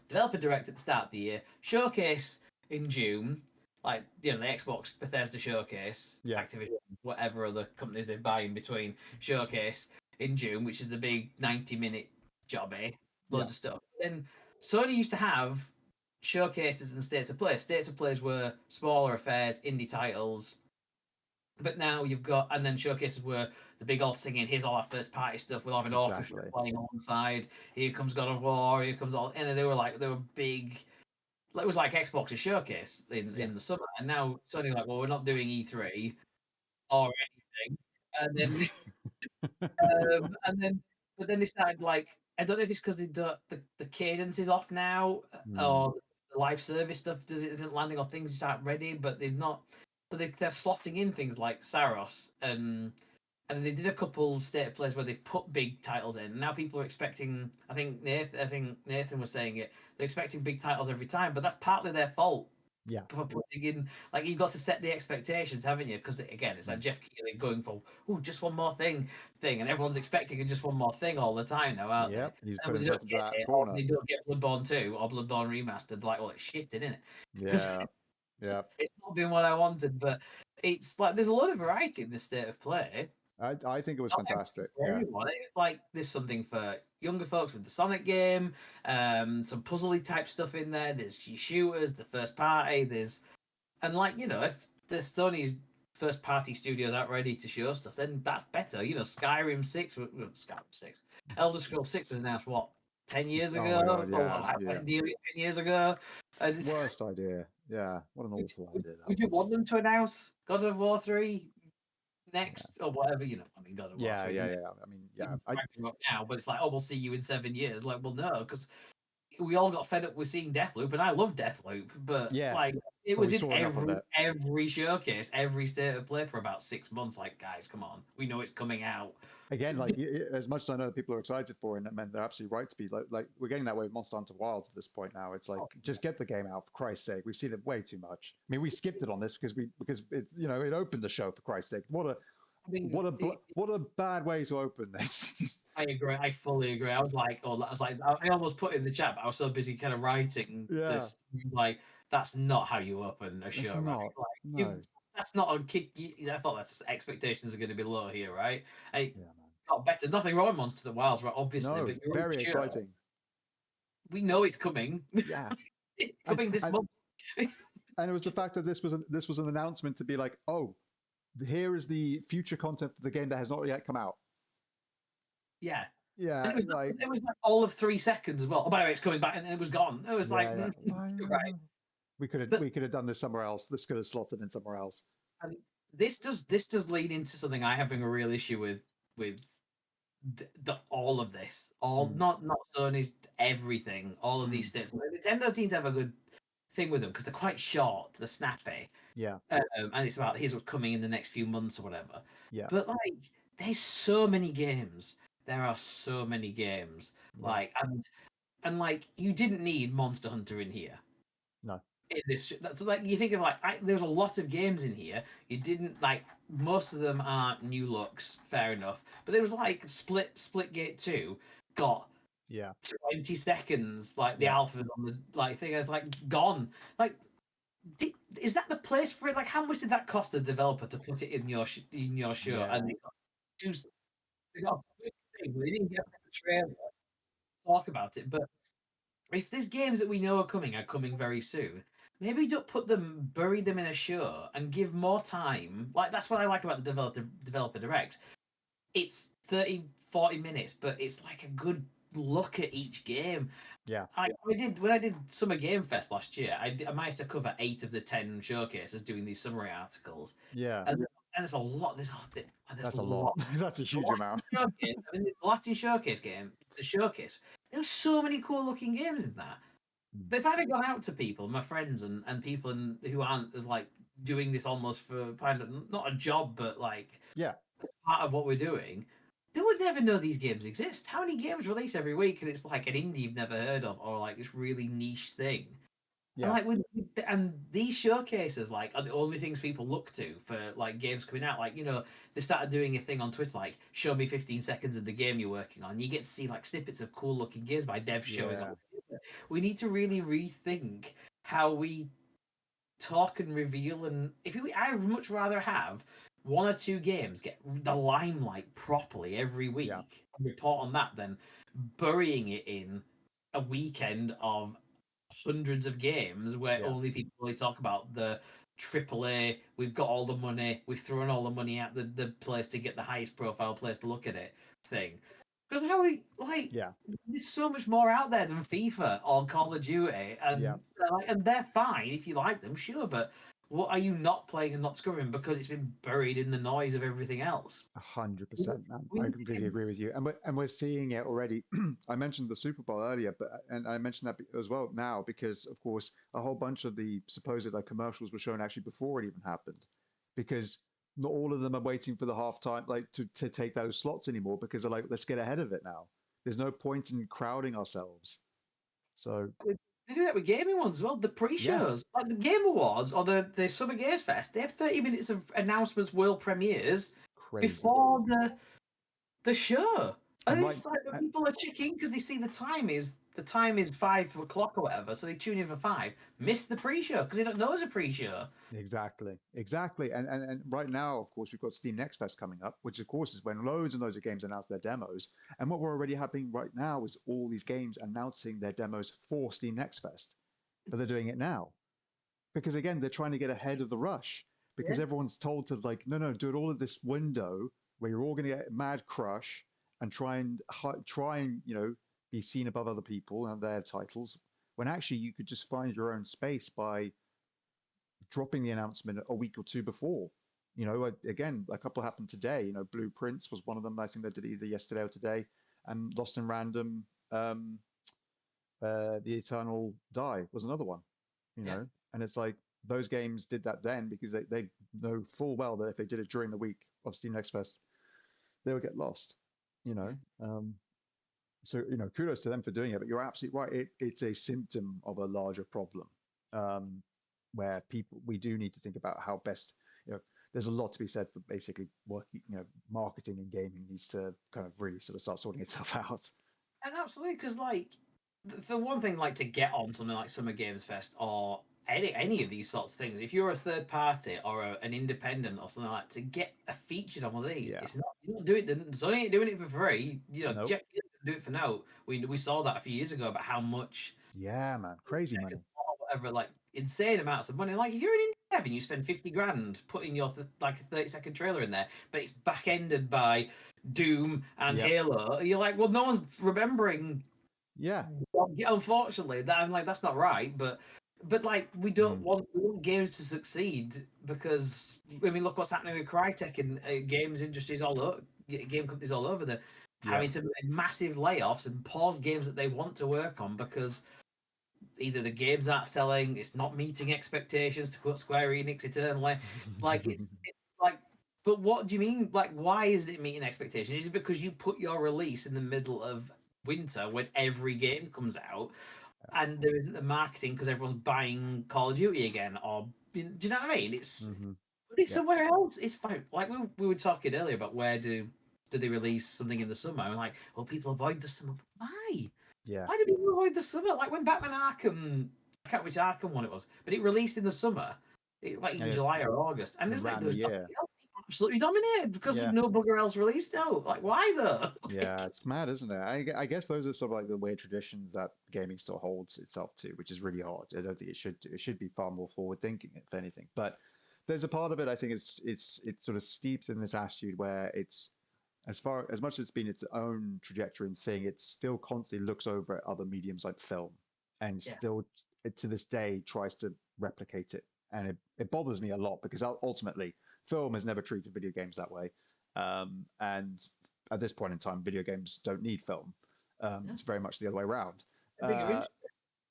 developer direct at the start of the year, showcase in June, like the Xbox Bethesda showcase, yeah, Activision, whatever other companies they buy in between showcase in June, which is the big 90-minute job, yeah, loads of stuff. Then Sony used to have showcases and states of play. States of plays were smaller affairs, indie titles. But now you've got, and then showcases were the big all singing, here's all our first party stuff, we'll have an orchestra exactly. playing alongside, here comes God of War, here comes all, and they were big, it was like Xbox's showcase Yeah. in the summer, and now Sony like, well, we're not doing E3 or anything, and then and then, but then they started like, I don't know if it's because the cadence is off now, Mm. or the live service stuff isn't landing, or things just aren't ready. But they've not, so they're slotting in things like Saros, and they did a couple state of plays where they've put big titles in. And now people are expecting. I think Nathan was saying it. They're expecting big titles every time, but that's partly their fault Yeah. for putting in, like, you've got to set the expectations, haven't you? Because again, it's like Mm. Jeff Keighley going for just one more thing, and everyone's expecting just one more thing all the time now, aren't they? Yep. He's And put when they himself don't into get that it, or corner. when they don't get Bloodborne 2 or Bloodborne Remastered, like, well, it's shit, isn't it? Because Yeah. Yeah. it's not been what I wanted, but it's like there's a lot of variety in the state of play. I think it was Not everything fantastic. for Yeah. everyone. Like there's something for younger folks with the Sonic game, some puzzly type stuff in there. There's shooters, the first party. And like, if the Sony's first party studios aren't ready to show stuff, then that's better. Skyrim 6, Skyrim 6, Elder Scrolls 6 was announced, what, 10 years Oh ago? my God. Or Yeah. Yeah. nearly 10 years ago? And Worst idea. Yeah. What an awful idea that would you was. want them to announce God of War 3 Yeah. next or whatever? I mean, God of War Yeah. 3, Yeah. Yeah. I mean, yeah. even Ragnarok now, but it's like, oh, we'll see you in 7 years. Like, well, no, because we all got fed up with seeing Deathloop, and I love Deathloop, but Yeah. like it But we was in saw enough of it. every showcase, every state of play for about 6 months. Like, guys, come on, we know it's coming out. Again, like as much as I know that people are excited for it, and they're absolutely right to be, like we're getting that way with Monster Hunter Wilds at this point now. It's like Oh, just get the game out for Christ's sake. We've seen it way too much. I mean, we skipped it on this because it's it opened the show for Christ's sake. I mean, What a bad way to open this. Just I agree. I fully agree. I almost put in the chat, but I was so busy kind of writing yeah, this. Like, that's not how you open a it's show, right? not. Like, No. that's not a kick. I thought that's expectations are going to be low here, right? I Yeah, man. got better. Nothing wrong with Monster Wilds, right? Obviously, No, but you're very unsure. exciting. We know it's coming. Yeah, It's and coming this and month. and it was the fact that this was an announcement to be like, oh, here is the future content for the game that has not yet come out. Yeah. Yeah, And like it was like all of 3 seconds as well. Oh, by the way, it's coming back, and then it was gone. It was like, yeah, yeah. Why? right. We But could have done this somewhere else. This could have slotted in somewhere else. and this does lead into something I having a real issue with all of this, all Mm, not Sony's everything, all of these mm, stats. Nintendo seems to have a good thing with them because they're quite short, they're snappy, yeah, and it's about here's what's coming in the next few months or whatever. yeah, But like, there's so many games. There are so many games. yeah. Like, and like, you didn't need Monster Hunter in here. No, In this, that's like you think of like there's a lot of games in here. You didn't like most of them aren't new looks, fair enough. But there was like Splitgate 2 got yeah, 20 seconds, like the yeah, alpha on the like thing is like gone. Like, is that the place for it? Like, how much did that cost the developer to put it in your show? And yeah, they got two, they got a quick thing, but they didn't get a trailer to talk about it. But if these games that we know are coming very soon, maybe don't bury them in a show and give more time. Like, that's what I like about the developer direct. It's 30, 40 minutes, but it's like a good look at each game. yeah, I did when I did Summer Game Fest last year. I managed to cover 8 of the 10 showcases doing these summary articles, yeah. and there's a lot. There's That's a a lot. lot. That's a The huge Latin amount. showcase. I mean, the Latin showcase game, the showcase. There were so many cool looking games in that. Mm, But if I'd have gone out to people, my friends and people who aren't as like doing this almost for kind of not a job, but like yeah, part of what we're doing, they would never know these games exist. How many games release every week and it's like an indie you've never heard of or like this really niche thing? And yeah, like and these showcases like are the only things people look to for like games coming out. Like, they started doing a thing on Twitter like show me 15 seconds of the game you're working on. You get to see like snippets of cool looking games by devs showing off. yeah, We need to really rethink how we talk and reveal. And I would much rather have one or two games get the limelight properly every yeah, week and report on that than burying it in a weekend of hundreds of games where yeah, only people really talk about the AAA. We've got all the money. We've thrown all the money at the place to get the highest profile place to look at it thing. Because how we like, yeah, there's so much more out there than FIFA or Call of Duty, yeah. and they're fine if you like them, sure. But what are you not playing and not discovering because it's been buried in the noise of everything else? We 100%, man. we I need to get completely agree with you, and we're seeing it already. I mentioned the Super Bowl earlier, and I mentioned that as well now because, of course, a whole bunch of the supposed like commercials were shown actually before it even happened, because not all of them are waiting for the halftime like to take those slots anymore because they're like, let's get ahead of it now. There's no point in crowding ourselves. So They do that with gaming ones as well. The yeah, pre-shows, like the Game Awards or the Summer Games Fest, they have 30 minutes of announcements, world premieres crazy. before the show. And And right, it's like when uh, people are checking because they see the time is 5 o'clock or whatever, so they tune in for 5. Miss the pre-show because they don't know it's a pre-show. exactly, exactly. And right now, of course, we've got Steam Next Fest coming up, which of course is when loads and loads of games announce their demos. And what we're already happening right now is all these games announcing their demos for Steam Next Fest, but they're doing it now because again, they're trying to get ahead of the rush because Yeah, everyone's told to like, no, no, do it all at this window where you're all going to get mad crush and try and be seen above other people and their titles when actually you could just find your own space by dropping the announcement a week or two before. Again, a couple happened today. Blueprints was one of them. I think they did either yesterday or today, and Lost in Random, The Eternal Die was another one. yeah. And it's like those games did that then because they know full well that if they did it during the week of Steam Next Fest, they would get lost. You Yeah. know, so kudos to them for doing it. But you're absolutely right. It's a symptom of a larger problem. Um, where we do need to think about how best, there's a lot to be said for basically working, marketing and gaming needs to kind of really sort of start sorting itself out. And absolutely, because like the one thing, like to get on something like Summer Games Fest or any of these sorts of things, if you're a third party or an independent or something like that, to get a featured on one of these, Yeah. it's not you don't do it. Sony ain't doing it for free. Nope. Jeff Keighley doesn't do it for now. We saw that a few years ago about how much Yeah, man. Crazy money. or whatever, like insane amounts of money. Like if you're an having you spend 50 grand putting your like a 30-second trailer in there, but it's back ended by Doom and Yep. Halo. You're like, well, no one's remembering. Yeah. Unfortunately, that I'm like, that's not right. But like, we Mm. want games to succeed because I mean, look what's happening with Crytek and games industries all over, game companies all over. They're having Yep. to make massive layoffs and pause games that they want to work on because either the games aren't selling, it's not meeting expectations, to quote Square Enix eternally. Like it's like, but what do you mean? Like, why isn't it meeting expectations? Is it because you put your release in the middle of winter when every game comes out and there isn't the marketing because everyone's buying Call of Duty again? Or do you know what I mean? Hmm. But it's Yep. somewhere else. It's fine. Like we were talking earlier about where do they release something in the summer? I'm like, well, people avoid the summer. Why? Yeah. Why do people avoid the summer? Like when Batman Arkham, I can't remember which Arkham one it was, but it released in the summer, like in And it July or August, and it's like ran the there's nothing year. else. Absolutely dominated because Yeah. no bugger else released. No, like why though? Yeah, it's mad, isn't it? I guess those are sort of like the weird traditions that gaming still holds itself to, which is really odd. I don't think it should do. It should be far more forward thinking, if anything. But there's a part of it I think it's sort of steeped in this attitude where it's as much as it's been its own trajectory and thing, it still constantly looks over at other mediums like film and Yeah, still to this day tries to replicate it. And it bothers me a lot because ultimately film has never treated video games that way. And at this point in time, video games don't need film. yeah. It's very much the other way around. A bigger Uh,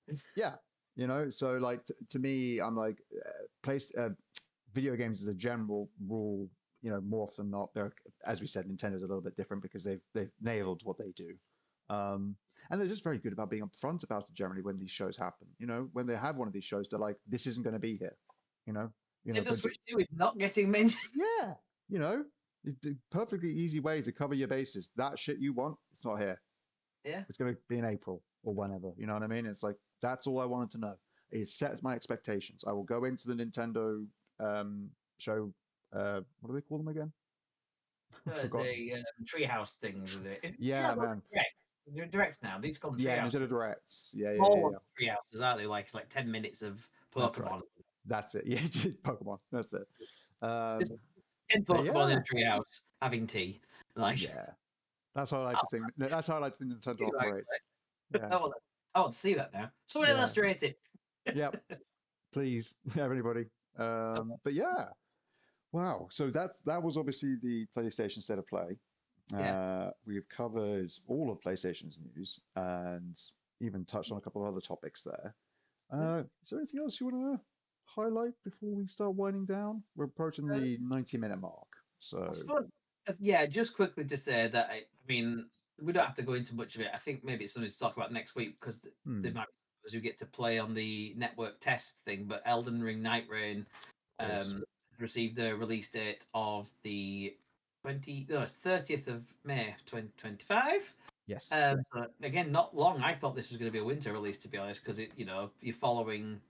interest. yeah, so like to me, I'm like, place video games as a general rule, more often than not, they're, as we said, Nintendo's a little bit different because they've nailed what they do. And they're just very good about being upfront about it generally when these shows happen. When they have one of these shows, they're like, this isn't going to be here. You know, Nintendo but Switch 2 is not getting mentioned. yeah, you know, perfectly easy way to cover your bases. That shit you want, it's not here. Yeah. It's going to be in April or whenever. You know what I mean? It's like that's all I wanted to know. It sets my expectations. I will go into the Nintendo show. What do they call them again? I've forgotten. The treehouse things, is it? Yeah, man. Directs. They're directs now. These call them Yeah, treehouse. Nintendo Directs. Yeah, yeah, Small yeah, ones yeah. treehouses, aren't they? Like it's like 10 minutes of That's right. Pokemon. That's it. Yeah, Pokemon. That's it. Just Um, 10 but Pokemon in yeah, a treehouse having tea. Like, yeah. That's how I like to I'll think. That's how I like to think Nintendo see that, operates. actually. Yeah, I want to see that now. Someone yeah. illustrate it. Yep. Please, everybody. But yeah. Wow. So that was obviously the PlayStation State of Play. Yeah. We've covered all of PlayStation's news and even touched on a couple of other topics there. Is there anything else you want to highlight before we start winding down? We're approaching Uh, the 90-minute mark. I So, suppose, yeah, just quickly to say that, I mean, we don't have to go into much of it. I think maybe it's something to talk about next week because there hmm, might be those who get to play on the network test thing. But Elden Ring Night Rain of course. received a release date of the 30th of May 2025. Yes. So again, not long. I thought this was going to be a winter release, to be honest, because you're following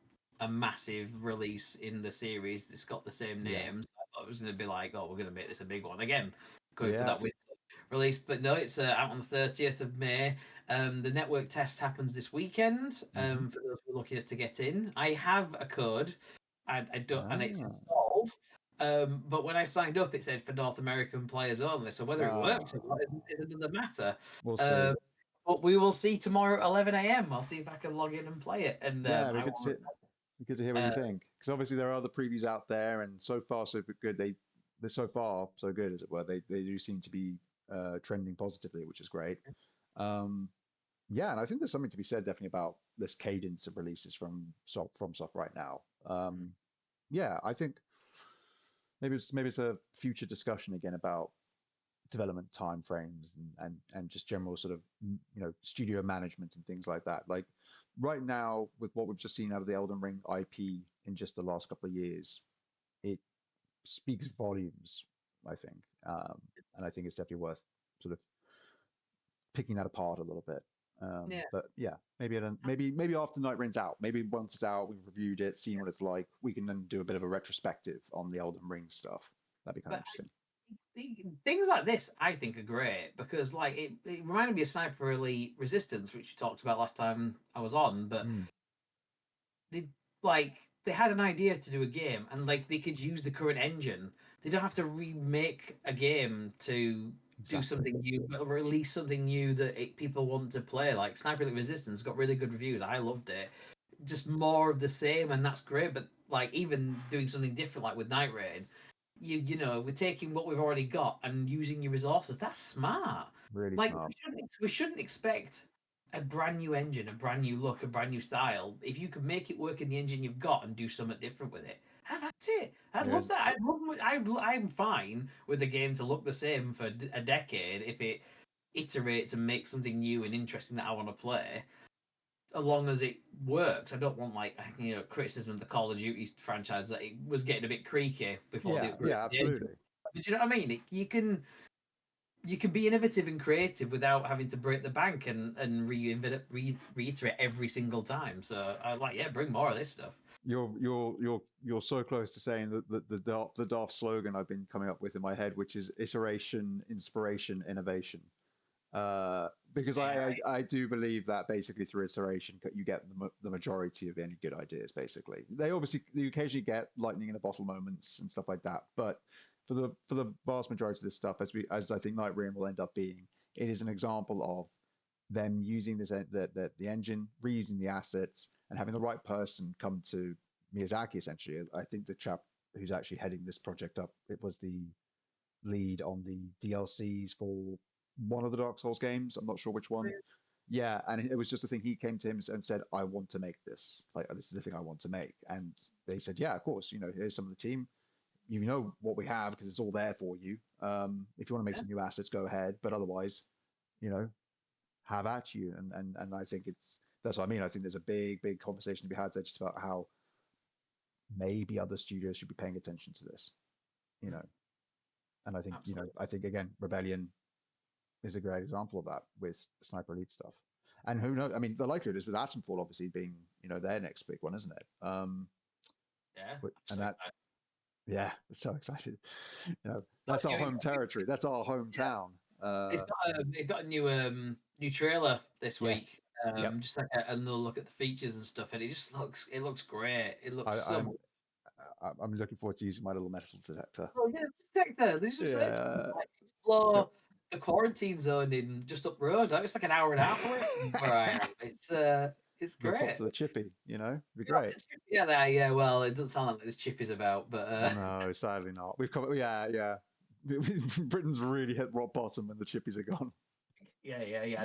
a massive release in the series that's got the same Yeah. name. So I thought it was going to be like, oh, we're going to make this a big one again, going for Yeah. that winter release. But no, it's out on the 30th of May. The network test happens this weekend. Hmm. For those who are looking to get in, I have a code. I don't, and it's Ah. installed. But when I signed up, it said for North American players only. So whether it works or not Ah. is another matter. We'll see. Um, but we will see tomorrow at 11 a.m. I'll see if I can log in and play it. And Yeah, we I could want. sit. Good to hear what you think, because obviously there are other previews out there, and so far so good. They're so far so good, as it were. They do seem to be trending positively, which is great. Um, yeah, and I think there's something to be said definitely about this cadence of releases from Soft right now. Yeah, I think maybe it's a future discussion again about development timeframes and just general sort of studio management and things like that. Like right now, with what we've just seen out of the Elden Ring IP in just the last couple of years, it speaks volumes, I think, and I think it's definitely worth sort of picking that apart a little bit. Yeah. But yeah, maybe after Night Rain's out, maybe once it's out, we've reviewed it, seen what it's like, we can then do a bit of a retrospective on the Elden Ring stuff. That'd be kind of But interesting. things like this, I think, are great because, like, it reminded me of Sniper Elite Resistance, which you talked about last time I was on. But Mm. they, like, they had an idea to do a game, and like they could use the current engine. They don't have to remake a game to do Exactly. something new, but release something new that people want to play. Like Sniper Elite Resistance got really good reviews. I loved it. Just more of the same, and that's great. But like even doing something different, like with Night Raid, we're taking what we've already got and using your resources. That's smart. Really Like smart. we shouldn't expect a brand new engine, a brand new look, a brand new style. If you could make it work in the engine you've got and do something different with it, that's it. I'd love There's that. I'm fine with the game to look the same for a decade if it iterates and makes something new and interesting that I want to play. As long as it works, I don't want like criticism of the Call of Duty franchise that it was getting a bit creaky before they yeah, upgraded yeah, the engine. absolutely. But do you know what I mean? You can be innovative and creative without having to break the bank and reiterate every single time. So I like, yeah, bring more of this stuff. You're so close to saying that the daft slogan I've been coming up with in my head, which is iteration, inspiration, innovation. Because Yeah, I do believe that basically through iteration you get the majority of any good ideas. Basically, you occasionally get lightning in a bottle moments and stuff like that, but for the vast majority of this stuff, as I think Night Rain will end up being, it is an example of them using the engine, reusing the assets, and having the right person come to Miyazaki. Essentially, I think the chap who's actually heading this project up, it was the lead on the DLCs for one of the Dark Souls games. I'm not sure which one. Yeah, and it was just a thing. He came to him and said, "I want to make this. Like, this is the thing I want to make." And they said, "Yeah, of course. Here's some of the team. You know what we have because it's all there for you. If you want to make yeah, some new assets, go ahead. But otherwise, you know, have at you." And I think that's what I mean. I think there's a big conversation to be had there just about how maybe other studios should be paying attention to this. You mm, know, and I think absolutely. I think again, Rebellion is a great example of that with Sniper Elite stuff. And who knows? I mean, the likelihood is with Atomfall obviously being, their next big one, isn't it? Yeah, And so that, yeah, so excited. got That's our a new, home territory. That's our yeah, hometown. it's got a new trailer this week. Yes. Yep. Just like another look at the features and stuff, and it looks great. It looks I, so I'm much. I'm looking forward to using my little metal detector. Oh yeah, detector. There's just like Yeah. explore the quarantine zone in just up road. Like, it's like an hour and a half away from where I am. It's Go pop great. to the chippy. It'd be Yeah, great. yeah. Well, it doesn't sound like this chip is about, but No, sadly not. We've covered. Yeah, yeah. Britain's really hit rock bottom when the chippies are gone. yeah.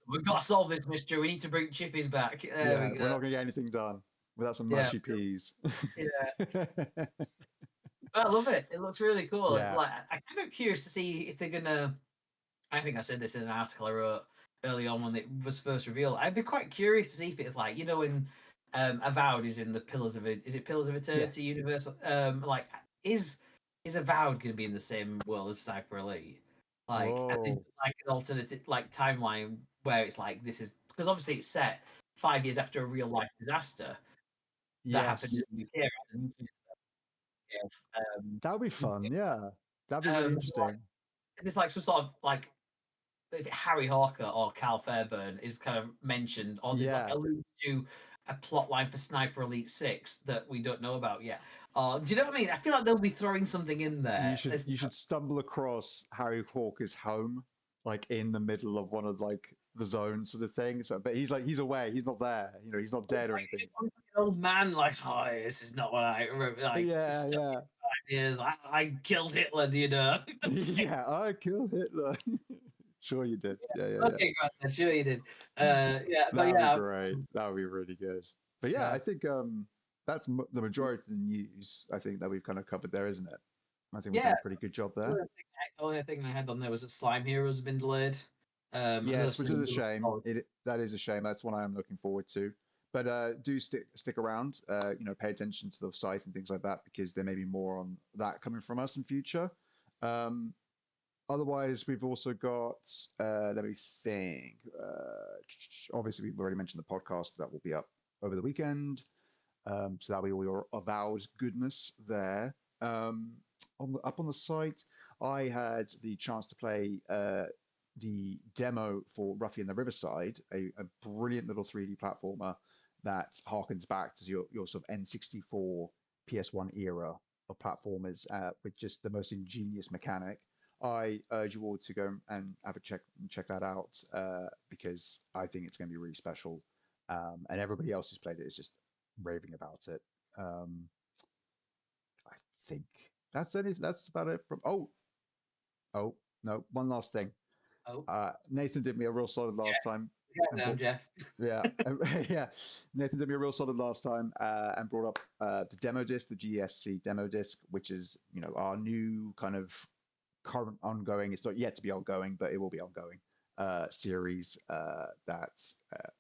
We've got to solve this mystery. We need to bring chippies back. There Yeah, we we're go. not going to get anything done without some Yeah, mushy peas. yeah. I love it. It looks really cool. Yeah. Like I'm kind of curious to see if they're gonna. I think I said this in an article I wrote early on when it was first revealed. I'd be quite curious to see if it's like when Avowed is in the is it Pillars of Yeah. Eternity universe? Like is Avowed going to be in the same world as Sniper Elite? Like I think Whoa. like an alternative like timeline where it's like this is because obviously it's set 5 years after a real life disaster that happened in Yes. the UK. Right? That would be fun. Yeah. That'd be really Um, interesting. it's like some sort of like if Harry Hawker or Cal Fairburn is kind of mentioned or there's like Yeah. alludes to a plot line for Sniper Elite 6 that we don't know about yet. Do you know what I mean? I feel like they'll be throwing something in You there. should you should stumble across Harry Hawker's home, like in the middle of one of like the zones sort of thing. So, but he's away. He's not there. He's not dead or anything. An old man like, oh, this is not what I remember. Like, Yeah, stuck yeah. in 5 years. I killed Hitler, do you know? Yeah, I killed Hitler. Sure you did. Yeah, yeah, yeah. Okay, great. I'm sure you did. Yeah, but That would be yeah, great. That would be really good. But yeah, I yeah. think that's the majority of the news. I think that we've kind of covered there, isn't it? I think we've done Yeah, a pretty good job the there. only thing I had on there was that Slime Heroes has been delayed. Another Yes, which is a single. shame. That is a shame. That's one I am looking forward to. But do stick around. Pay attention to the site and things like that because there may be more on that coming from us in future. Um, Otherwise, we've also got. Let me think. Obviously, we've already mentioned the podcast that will be up over the weekend. So that'll be all your avowed goodness there. Up on the site, I had the chance to play the demo for Ruffy and the Riverside, a brilliant little 3D platformer that harkens back to your sort of N64 PS1 era of platformers with just the most ingenious mechanic. I urge you all to go and have a check that out because I think it's going to be really special. And everybody else who's played it is just raving about it. Um, I think that's about it. From oh no, one last thing. Oh, Nathan did me a real solid last time. yeah, no, Jeff. Yeah, yeah. Nathan did me a real solid last time and brought up the demo disc, the GSC demo disc, which is our new kind of current ongoing. It's not yet to be ongoing, but it will be ongoing series that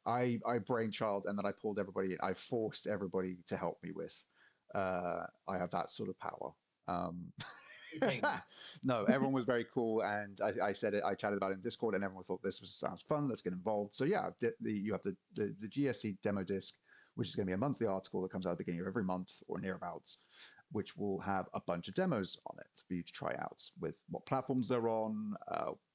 I brainchild and that I pulled everybody. I forced everybody to help me with. I have that sort of power. Um, no, everyone was very cool, and I said it. I chatted about it in Discord, and everyone thought sounds fun. Let's get involved. So yeah, you have the GSC demo disc, which is going to be a monthly article that comes out at the beginning of every month or nearabouts, which will have a bunch of demos on it for you to try out with what platforms they're on,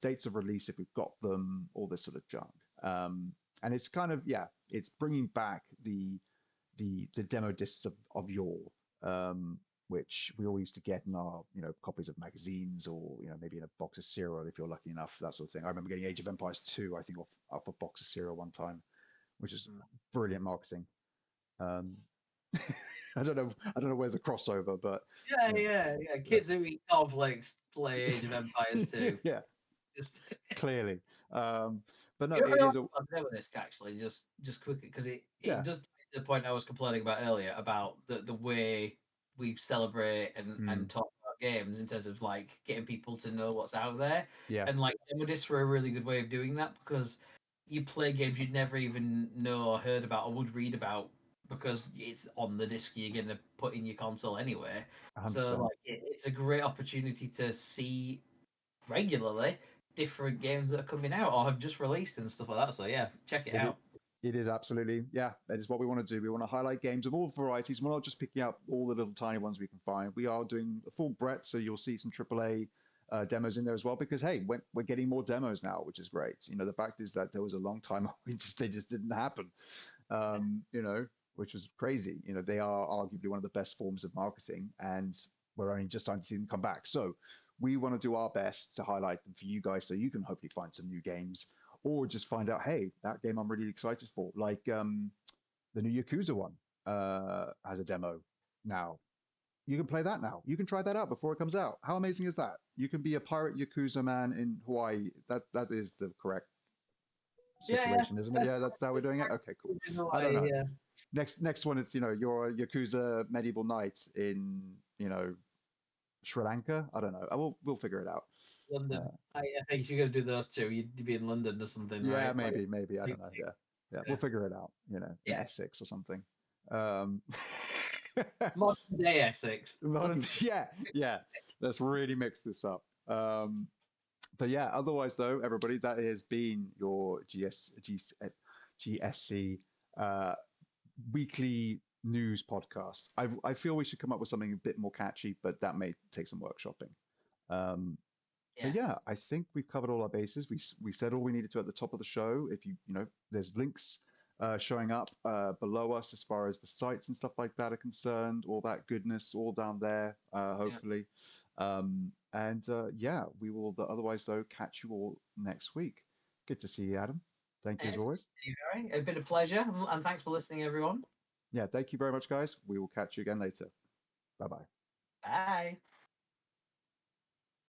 dates of release if we've got them, all this sort of junk. And it's kind of it's bringing back the demo discs of yore. Which we all used to get in our copies of magazines or maybe in a box of cereal if you're lucky enough, that sort of thing. I remember getting Age of Empires 2 I think off a box of cereal one time, which is brilliant marketing. I don't know where's the crossover, but Yeah. Kids who eat cornflakes play Age of Empires 2. yeah, Just clearly. But no, you it is a know this actually just quickly because it yeah. does tie to the point I was complaining about earlier about the way we celebrate and talk about games in terms of like getting people to know what's out there. Yeah, And like demo discs were a really good way of doing that because you play games you'd never even know or heard about or would read about because it's on the disc you're gonna put in your console anyway. 100%. So like it's a great opportunity to see regularly different games that are coming out or have just released and stuff like that. So yeah, check it out. It is absolutely, that is what we want to do. We want to highlight games of all varieties. We're not just picking out all the little tiny ones we can find. We are doing a full breadth, so you'll see some AAA demos in there as well. Because hey, we're getting more demos now, which is great. The fact is that there was a long time they just didn't happen. Which was crazy. They are arguably one of the best forms of marketing, and we're only just starting to see them come back. So we want to do our best to highlight them for you guys, so you can hopefully find some new games or just find out, hey, that game I'm really excited for. Like the new Yakuza one has a demo now. You can play that now. You can try that out before it comes out. How amazing is that? You can be a pirate Yakuza man in Hawaii. That is the correct situation, isn't it? Yeah, that's how we're doing it. Okay, cool. I don't know. Yeah. Next one, it's you're a Yakuza medieval knight in Sri Lanka. I don't know. We'll figure it out. London. I think you're gonna do those two. You'd be in London or something. Yeah, right? maybe. I don't know. Yeah. We'll figure it out. In Essex or something. Modern day Essex. Yeah. Let's really mix this up. But yeah, otherwise though, everybody, that has been your GSC weekly news podcast. I feel we should come up with something a bit more catchy, but that may take some workshopping. But yeah, I think we've covered all our bases. We said all we needed to at the top of the show. If there's links showing up below us as far as the sites and stuff like that are concerned. All that goodness, all down there, hopefully. Yeah, we will otherwise though catch you all next week. Good to see you, Adam. Thank you as always. It's been a pleasure, and thanks for listening, everyone. Yeah, thank you very much, guys. We will catch you again later. Bye-bye. Bye.